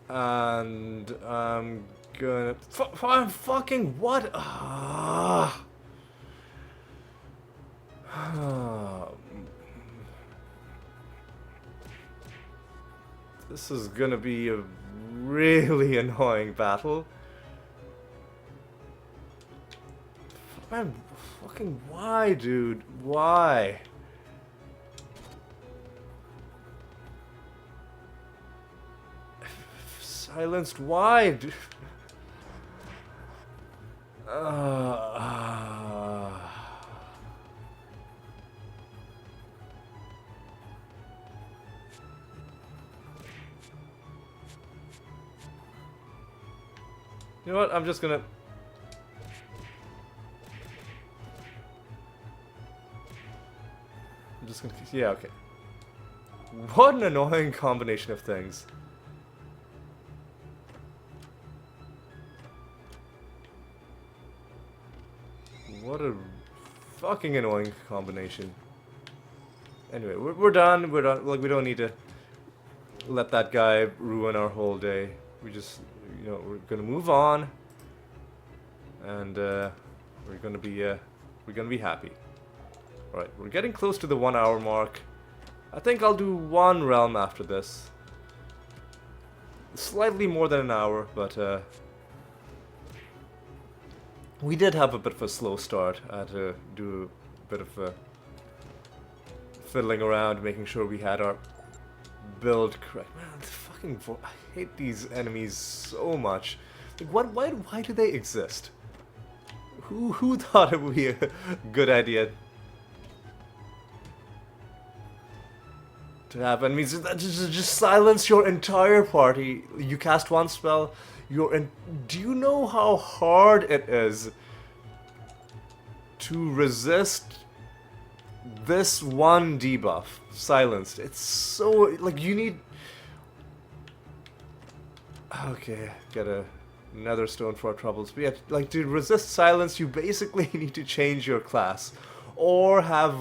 And I'm gonna fucking what? This is gonna be a really annoying battle. Man, fucking why, dude? Why? Silenced, why? Dude? You know what? I'm just gonna... Yeah, okay. What an annoying combination of things. What a fucking annoying combination. Anyway, we're done. We're done. Like, we don't need to let that guy ruin our whole day. We just, you know, we're gonna move on, and we're gonna be happy. All right, we're getting close to the 1 hour mark. I think I'll do one realm after this. Slightly more than an hour, but we did have a bit of a slow start. I had to do a bit of fiddling around, making sure we had our build correct. Man, I hate these enemies so much. Like, why do they exist? Who thought it would be a good idea to have enemies that just silence your entire party? You cast one spell, do you know how hard it is to resist this one debuff? Silenced. It's so, like, you need... Okay, get another stone for our troubles. But yeah, like, to resist silence, you basically need to change your class. Or have...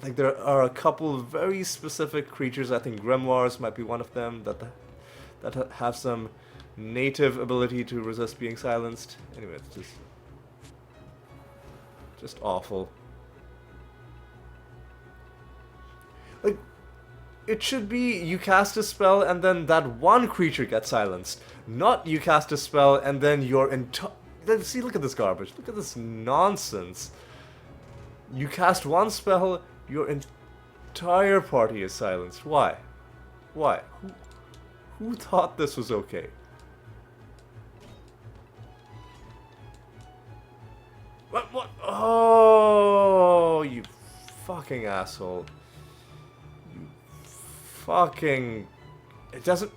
Like, there are a couple of very specific creatures, I think Grimoires might be one of them, that have some native ability to resist being silenced. Anyway, it's just awful. Like, It should be you cast a spell and then that one creature gets silenced. Not you cast a spell and then your entire... See, look at this garbage. Look at this nonsense. You cast one spell, your entire party is silenced. Why? Why? Who thought this was okay? What? Oh, you fucking asshole. You fucking... It doesn't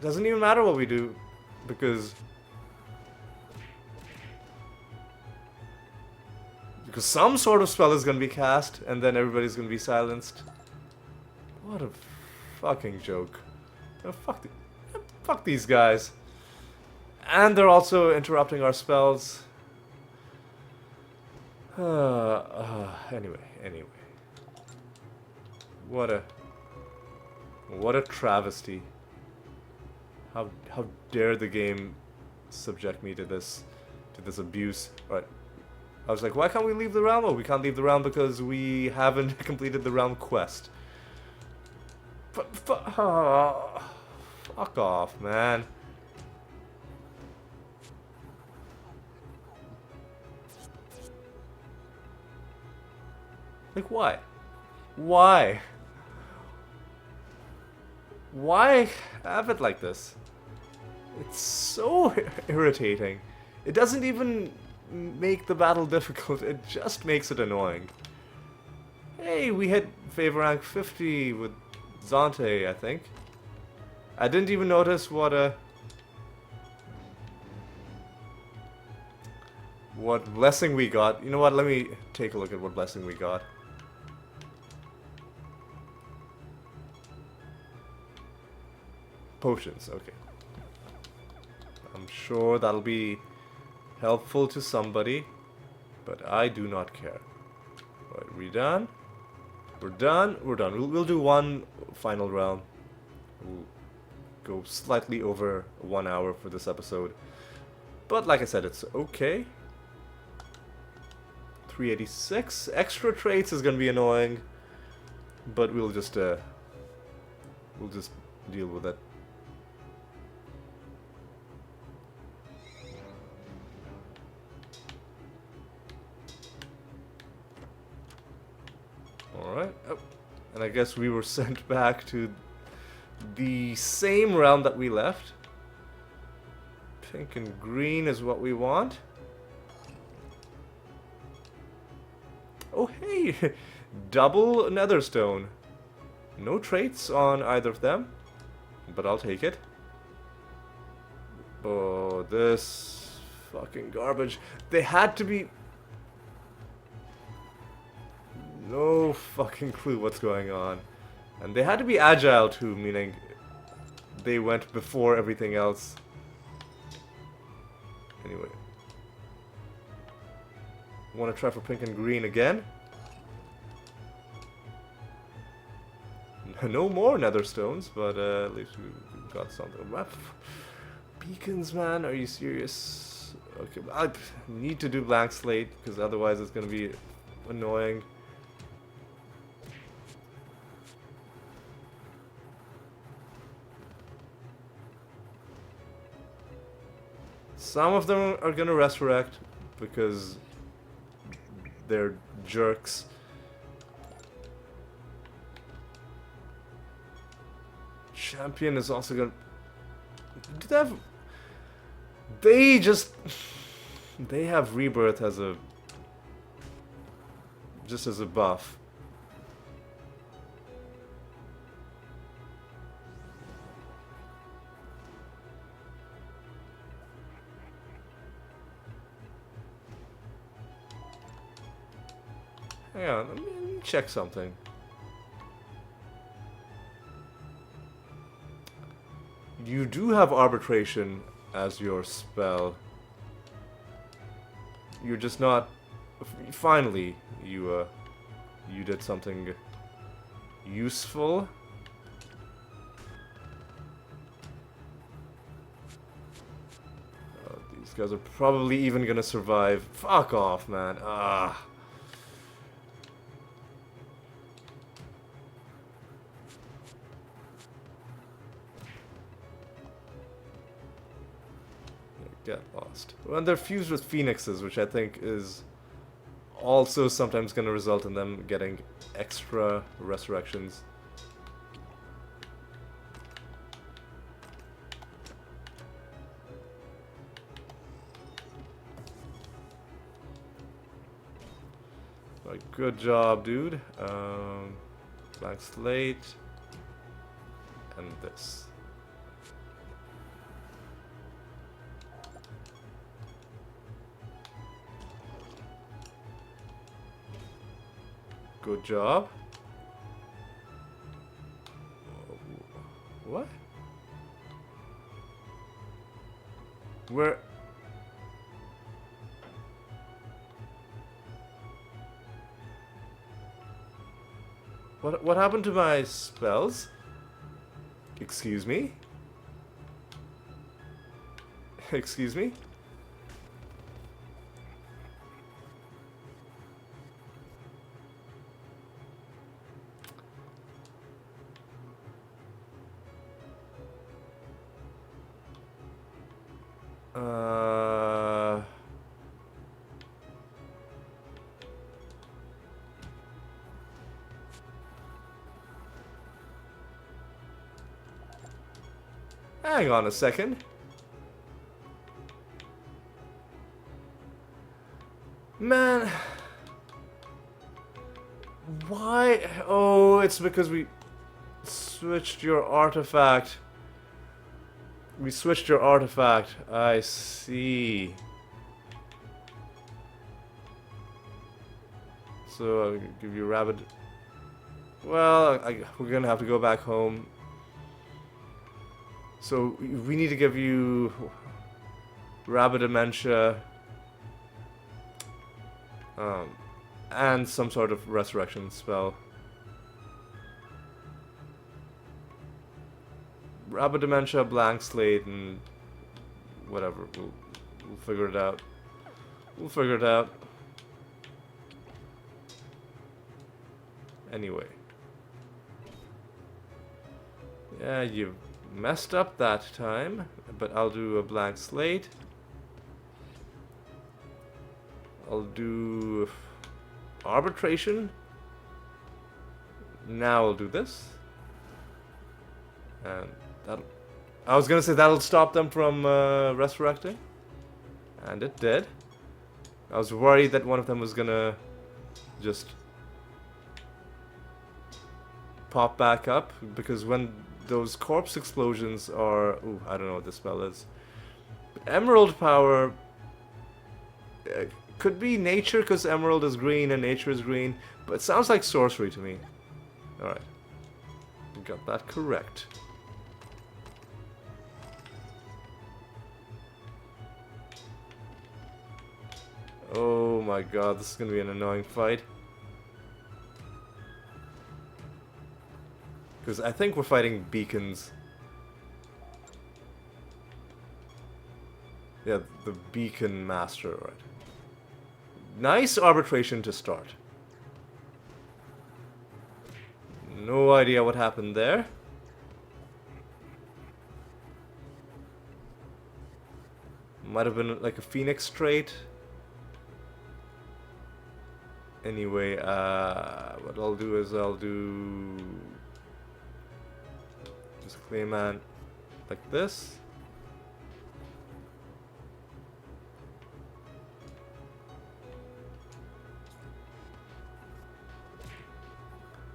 even matter what we do, because some sort of spell is gonna be cast, and then everybody's gonna be silenced. What a fucking joke. Oh, fuck these guys. And they're also interrupting our spells. Anyway. What a travesty. How dare the game subject me to this abuse. Right. I was like, why can't we leave the realm? Oh, we can't leave the realm because we haven't completed the realm quest. Fuck off, man. Like, why? Why? Why have it like this? It's so irritating. It doesn't even make the battle difficult, it just makes it annoying. Hey, we hit favor rank 50 with Zante, I think. I didn't even notice what blessing we got. You know what, let me take a look at what blessing we got. Potions, okay. I'm sure that'll be helpful to somebody, but I do not care. Alright, we done? We're done? We're done. We'll do one final round. We'll go slightly over 1 hour for this episode. But like I said, it's okay. 386. Extra traits is gonna be annoying, but we'll just deal with it. Alright, oh, and I guess we were sent back to the same realm that we left. Pink and green is what we want. Oh hey, double netherstone. No traits on either of them, but I'll take it. Oh, this fucking garbage. They had to be... No fucking clue what's going on. And they had to be agile too, meaning they went before everything else. Anyway. Want to try for pink and green again? No more netherstones, but at least we got something. Beacons, man, are you serious? Okay, I need to do blank slate, because otherwise it's going to be annoying. Some of them are gonna resurrect because they're jerks. Champion is also gonna... Do they have... They have rebirth as a... just as a buff. Hang on, let me check something. You do have arbitration as your spell. You're just not... Finally, you did something useful. These guys are probably even gonna survive. Fuck off, man. Ah. get lost. And they're fused with phoenixes, which I think is also sometimes going to result in them getting extra resurrections. Right, good job, dude. Blank slate. And this. Good job. What? Where? What happened to my spells? Excuse me? Excuse me? Hang on a second. Man. Why? Oh, it's because we switched your artifact. We switched your artifact. I see. So I'll give you rabbit. Well, we're gonna have to go back home. So we need to give you rabbit dementia, and some sort of resurrection spell. Rabbit dementia, blank slate, and whatever. We'll figure it out. We'll figure it out. Anyway. Yeah, you messed up that time, but I'll do a blank slate. I'll do arbitration. Now I'll do this. And that'll... I was gonna say that'll stop them from resurrecting. And it did. I was worried that one of them was gonna just pop back up, because when those corpse explosions are... Ooh, I don't know what this spell is. Emerald power... could be nature, because emerald is green and nature is green, but it sounds like sorcery to me. Alright. Got that correct. Oh my god, this is gonna be an annoying fight. Because I think we're fighting beacons. Yeah, the beacon master, right. Nice arbitration to start. No idea what happened there. Might have been like a phoenix trait. Anyway, what I'll do is I'll do just Clayman like this.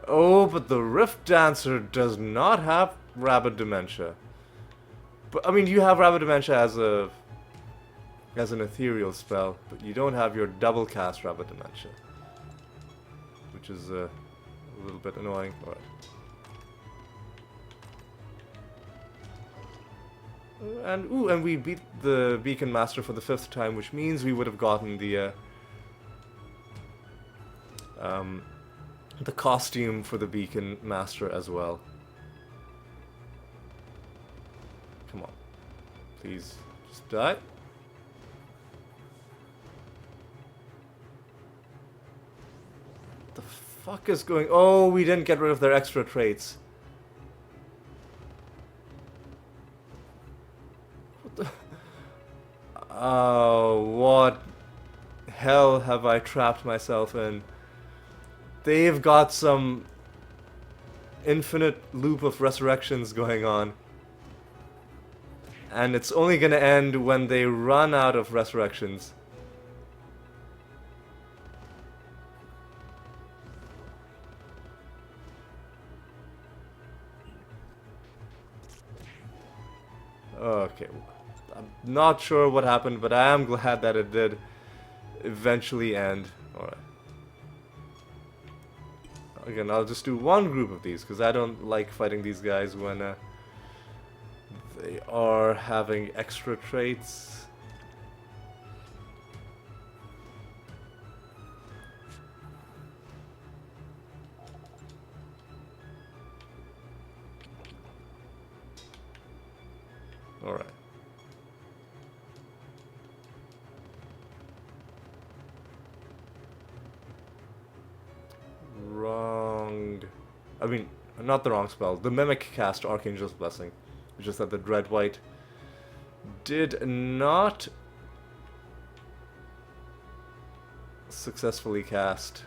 Oh, but the Rift Dancer does not have Rabbit Dementia. But I mean, you have Rabbit Dementia as an ethereal spell, but you don't have your double cast Rabbit Dementia, which is a little bit annoying. All right. And we beat the Beacon Master for the 5th time, which means we would have gotten the costume for the Beacon Master as well. Come on. Please, just die. What the fuck is going... Oh, we didn't get rid of their extra traits. What the... Oh, what hell have I trapped myself in? They've got some infinite loop of resurrections going on. And it's only gonna end when they run out of resurrections. Okay. I'm not sure what happened, but I am glad that it did eventually end. Alright. Again, I'll just do one group of these, because I don't like fighting these guys when they are having extra traits. Alright. Wrong. I mean, not the wrong spell. The Mimic cast Archangel's Blessing. It's just that the Dread White did not successfully cast.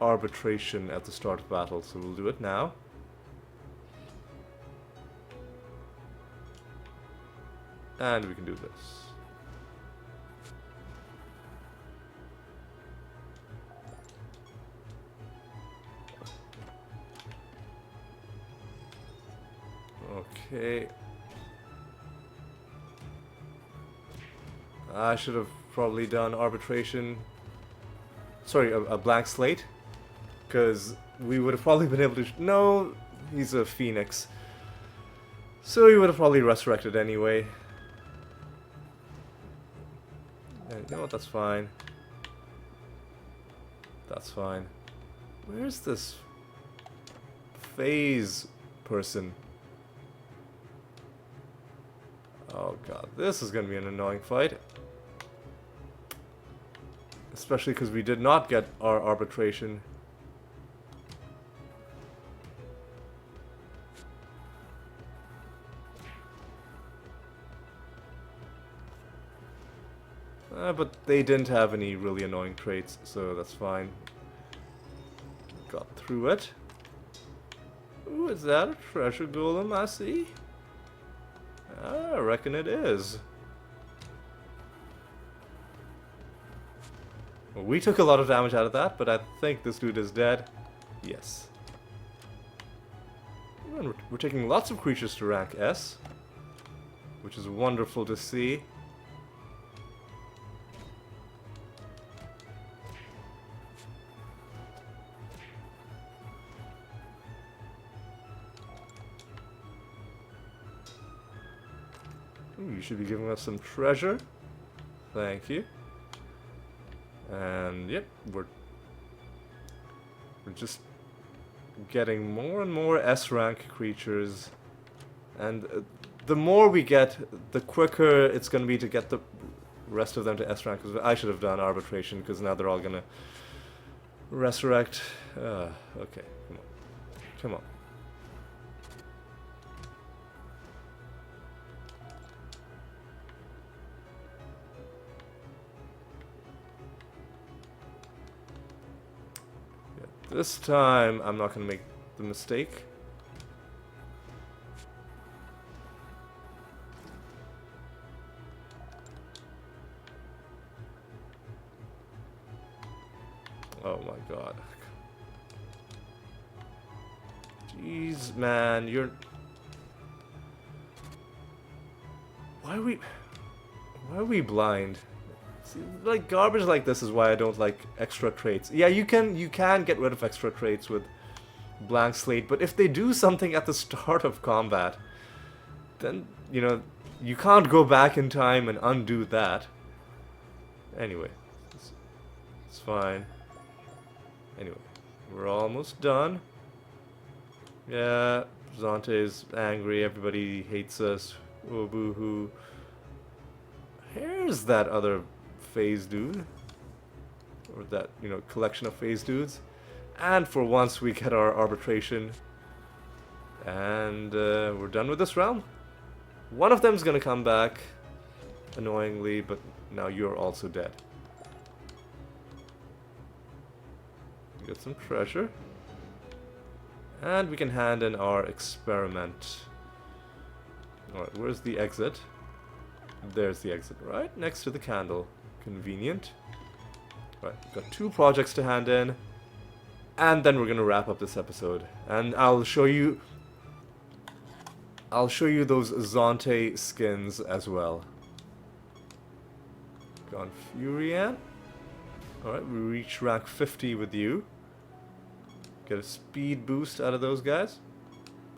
Arbitration at the start of battle, so we'll do it now. And we can do this. Okay. I should have probably done arbitration. Sorry, a blank slate. Because we would have probably been able to... No, he's a phoenix. So he would have probably resurrected anyway. And you know what, that's fine. That's fine. Where's this phase person? Oh god, this is going to be an annoying fight. Especially because we did not get our arbitration. But they didn't have any really annoying traits, so that's fine. Got through it. Ooh, is that a treasure golem I see? I reckon it is. Well, we took a lot of damage out of that, but I think this dude is dead. Yes. And we're taking lots of creatures to rank S, which is wonderful to see. Ooh, you should be giving us some treasure. Thank you. And yep, we're just getting more and more S rank creatures, and the more we get, the quicker it's going to be to get the rest of them to S rank. Because I should have done arbitration, because now they're all going to resurrect. Okay, come on, come on. This time, I'm not going to make the mistake. Oh my god. Jeez, man, you're... Why are we blind? See, like, garbage like this is why I don't like extra traits. Yeah, you can get rid of extra traits with blank slate, but if they do something at the start of combat, then, you know, you can't go back in time and undo that. Anyway, it's fine. Anyway, we're almost done. Yeah, Zante's angry, everybody hates us. Oh, boo-hoo. Here's that other phase dude. Or that, you know, collection of phase dudes. And for once we get our arbitration. And we're done with this round. One of them's gonna come back, annoyingly, but now you're also dead. Get some treasure. And we can hand in our experiment. Alright, where's the exit? There's the exit, right next to the candle. Convenient. Right, we've got 2 projects to hand in. And then we're gonna wrap up this episode. And I'll show you those Zonte skins as well. Gone Furian. Alright, we reach rank 50 with you. Get a speed boost out of those guys.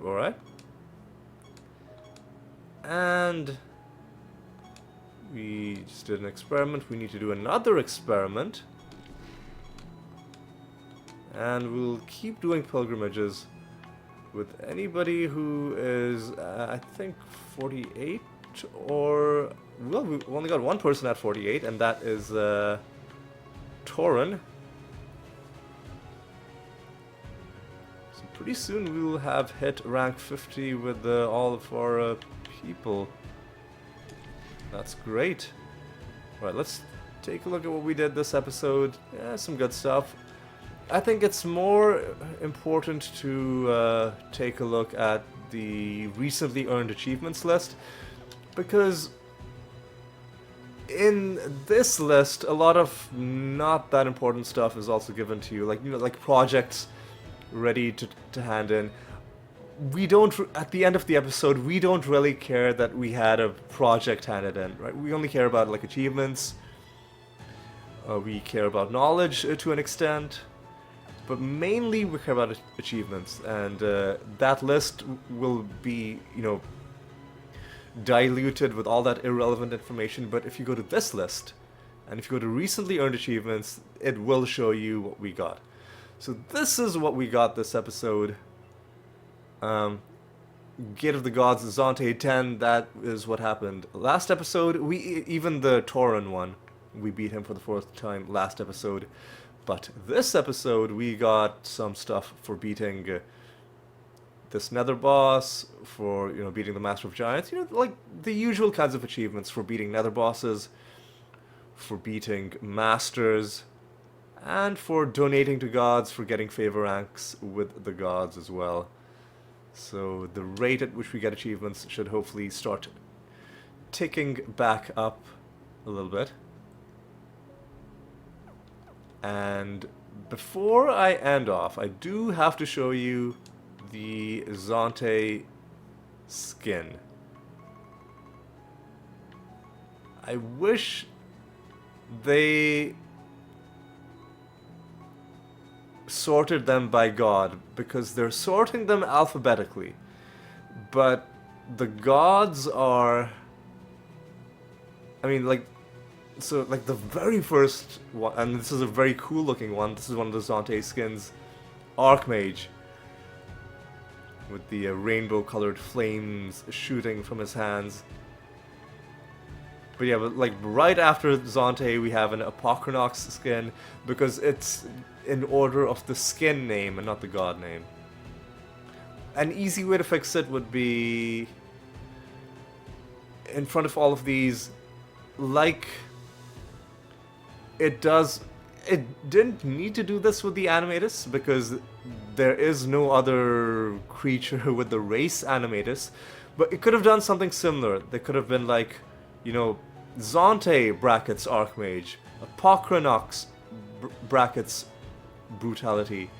Alright. And we just did an experiment. We need to do another experiment. And we'll keep doing pilgrimages with anybody who is, I think, 48 or... Well, we've only got one person at 48, and that is Torin. So pretty soon we will have hit rank 50 with all of our people. That's great. Right, let's take a look at what we did this episode. Yeah, some good stuff. I think it's more important to take a look at the recently earned achievements list, because in this list a lot of not that important stuff is also given to you, like, you know, like projects ready to hand in. We don't, at the end of the episode, we don't really care that we had a project handed in, right? We only care about like achievements. We care about knowledge to an extent. But mainly we care about achievements, and that list will be, you know, diluted with all that irrelevant information. But if you go to this list, and if you go to recently earned achievements, it will show you what we got. So this is what we got this episode. Gate of the Gods, Zonte 10, that is what happened. Last episode, even the Tauren one, we beat him for the 4th time last episode. But this episode, we got some stuff for beating this Nether boss, for, you know, beating the Master of Giants, you know, like the usual kinds of achievements for beating Nether bosses, for beating Masters, and for donating to gods, for getting favor ranks with the gods as well. So the rate at which we get achievements should hopefully start ticking back up a little bit. And before I end off, I do have to show you the Zonte skin. I wish they sorted them by god, because they're sorting them alphabetically. But the gods are... I mean, like... So, like, the very first one, and this is a very cool looking one, this is one of the Zonte skins, Archmage, with the rainbow colored flames shooting from his hands. But yeah, but like right after Zonte we have an Apocrynox skin, because it's in order of the skin name and not the god name. An easy way to fix it would be, in front of all of these, like... It didn't need to do this with the Animatus, because there is no other creature with the race Animatus, but it could have done something similar. They could have been like, you know, Zonte brackets Archmage, Apocrynox brackets Brutality,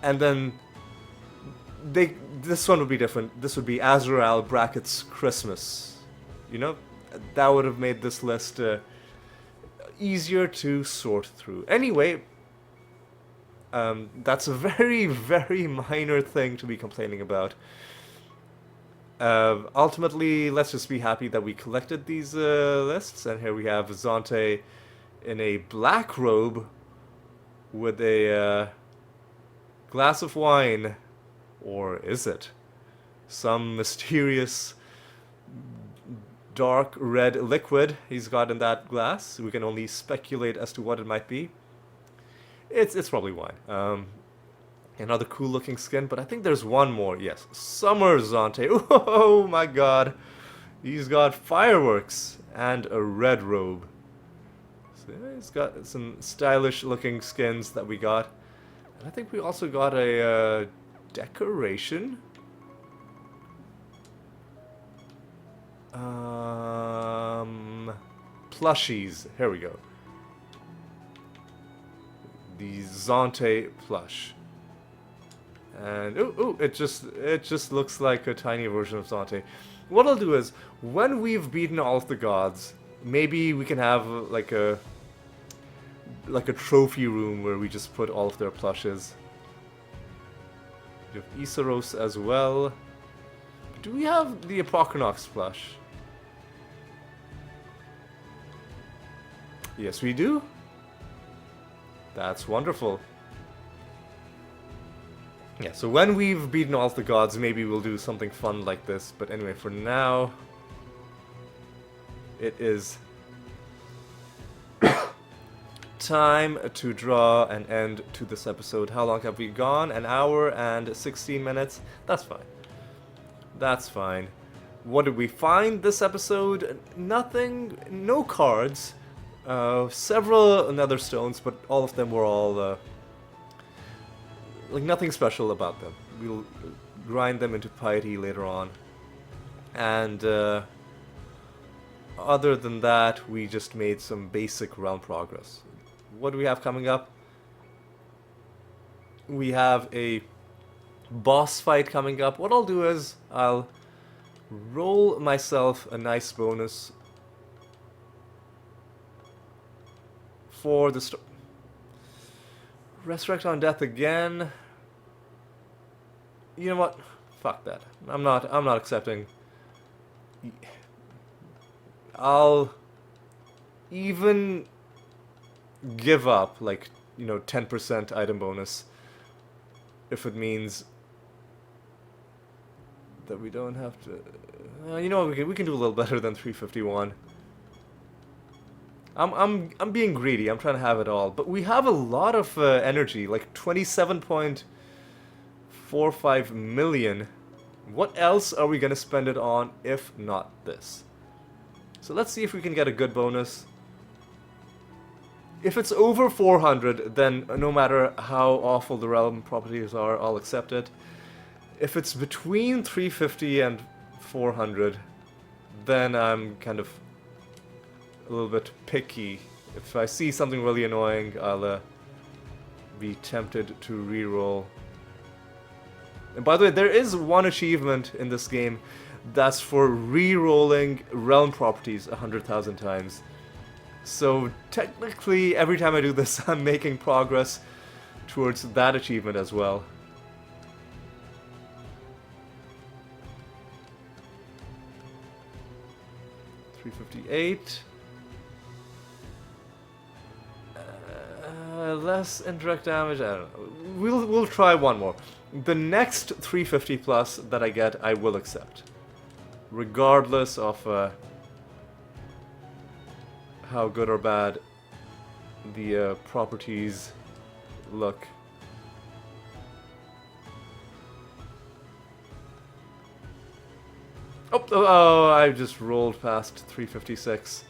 and then this one would be different. This would be Azrael brackets Christmas. You know, that would have made this list easier to sort through. Anyway, that's a very, very minor thing to be complaining about. Ultimately, let's just be happy that we collected these lists, and here we have Zonte in a black robe with a glass of wine, or is it some mysterious dark red liquid he's got in that glass? We can only speculate as to what it might be. It's probably wine. Another cool looking skin, but I think there's one more. Yes, Summer Zante. Oh my god. He's got fireworks and a red robe. So yeah, he's got some stylish looking skins that we got. And I think we also got a decoration. Plushies. Here we go. The Zante plush. And it just looks like a tiny version of Zante. What I'll do is, when we've beaten all of the gods, maybe we can have like a trophy room where we just put all of their plushes. We have Isaros as well. Do we have the Apocrynox plush? Yes, we do. That's wonderful. Yeah, so when we've beaten all of the gods, maybe we'll do something fun like this. But anyway, for now, it is time to draw an end to this episode. How long have we gone? An hour and 16 minutes? That's fine. That's fine. What did we find this episode? Nothing. No cards. Several nether stones, but all of them were all like nothing special about them. We'll grind them into piety later on. And other than that, we just made some basic realm progress. What do we have coming up? We have a boss fight coming up. What I'll do is I'll roll myself a nice bonus for the Resurrect on Death again. You know what? Fuck that. I'm not accepting. I'll even give up, like, 10% item bonus if it means that we don't have to. You know what? We can do a little better than 351. I'm being greedy. I'm trying to have it all, but we have a lot of energy, like 27.45 million. What else are we gonna spend it on if not this? So let's see if we can get a good bonus. If it's over 400, then no matter how awful the realm properties are, I'll accept it. If it's between 350 and 400, then I'm kind of a little bit picky. If I see something really annoying, I'll be tempted to reroll. And by the way, there is one achievement in this game that's for re-rolling realm properties 100,000 times. So technically, every time I do this, I'm making progress towards that achievement as well. $358. Less indirect damage. I don't know. We'll try one more. The next 350 plus that I get, I will accept, regardless of how good or bad the properties look. Oh, I just rolled past 356.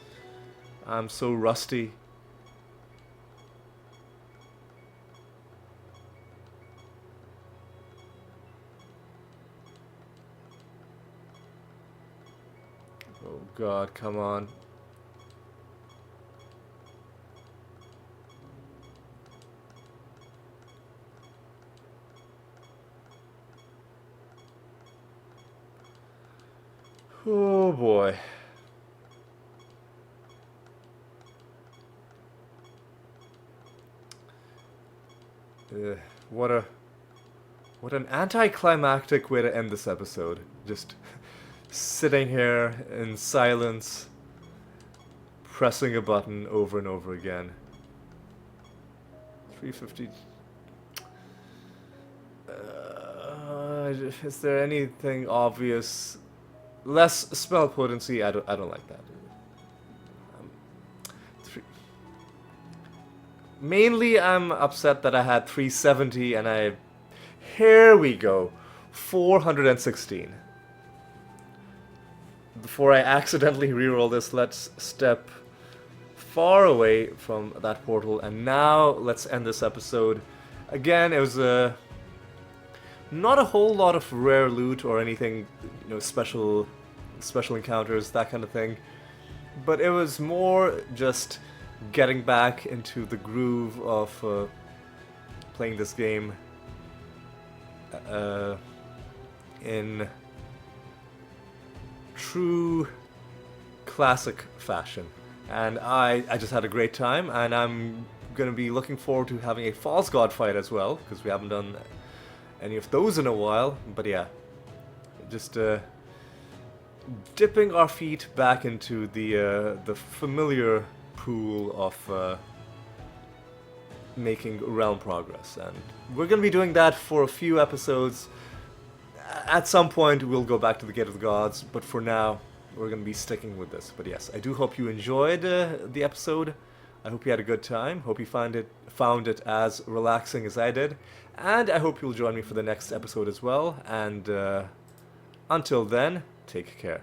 I'm so rusty. Oh God, come on. Oh boy. What an anticlimactic way to end this episode. Just sitting here in silence, pressing a button over and over again. 350. Is there anything obvious? Less spell potency. I don't like that. Mainly, I'm upset that I had 370 and I Here we go. 416. Before I accidentally reroll this, let's step far away from that portal, and now let's end this episode. Again, it was not a whole lot of rare loot or anything, special encounters, that kind of thing. But it was more just getting back into the groove of playing this game in true classic fashion. And I just had a great time, and I'm going to be looking forward to having a False God fight as well, because we haven't done any of those in a while. But yeah, just dipping our feet back into the familiar pool of making realm progress, and we're going to be doing that for a few episodes. At some point we'll go back to the Gate of the Gods, but for now we're going to be sticking with this. But yes, I do hope you enjoyed the episode. I hope you had a good time. Hope you found it as relaxing as I did, and I hope you'll join me for the next episode as well. And until then, take care.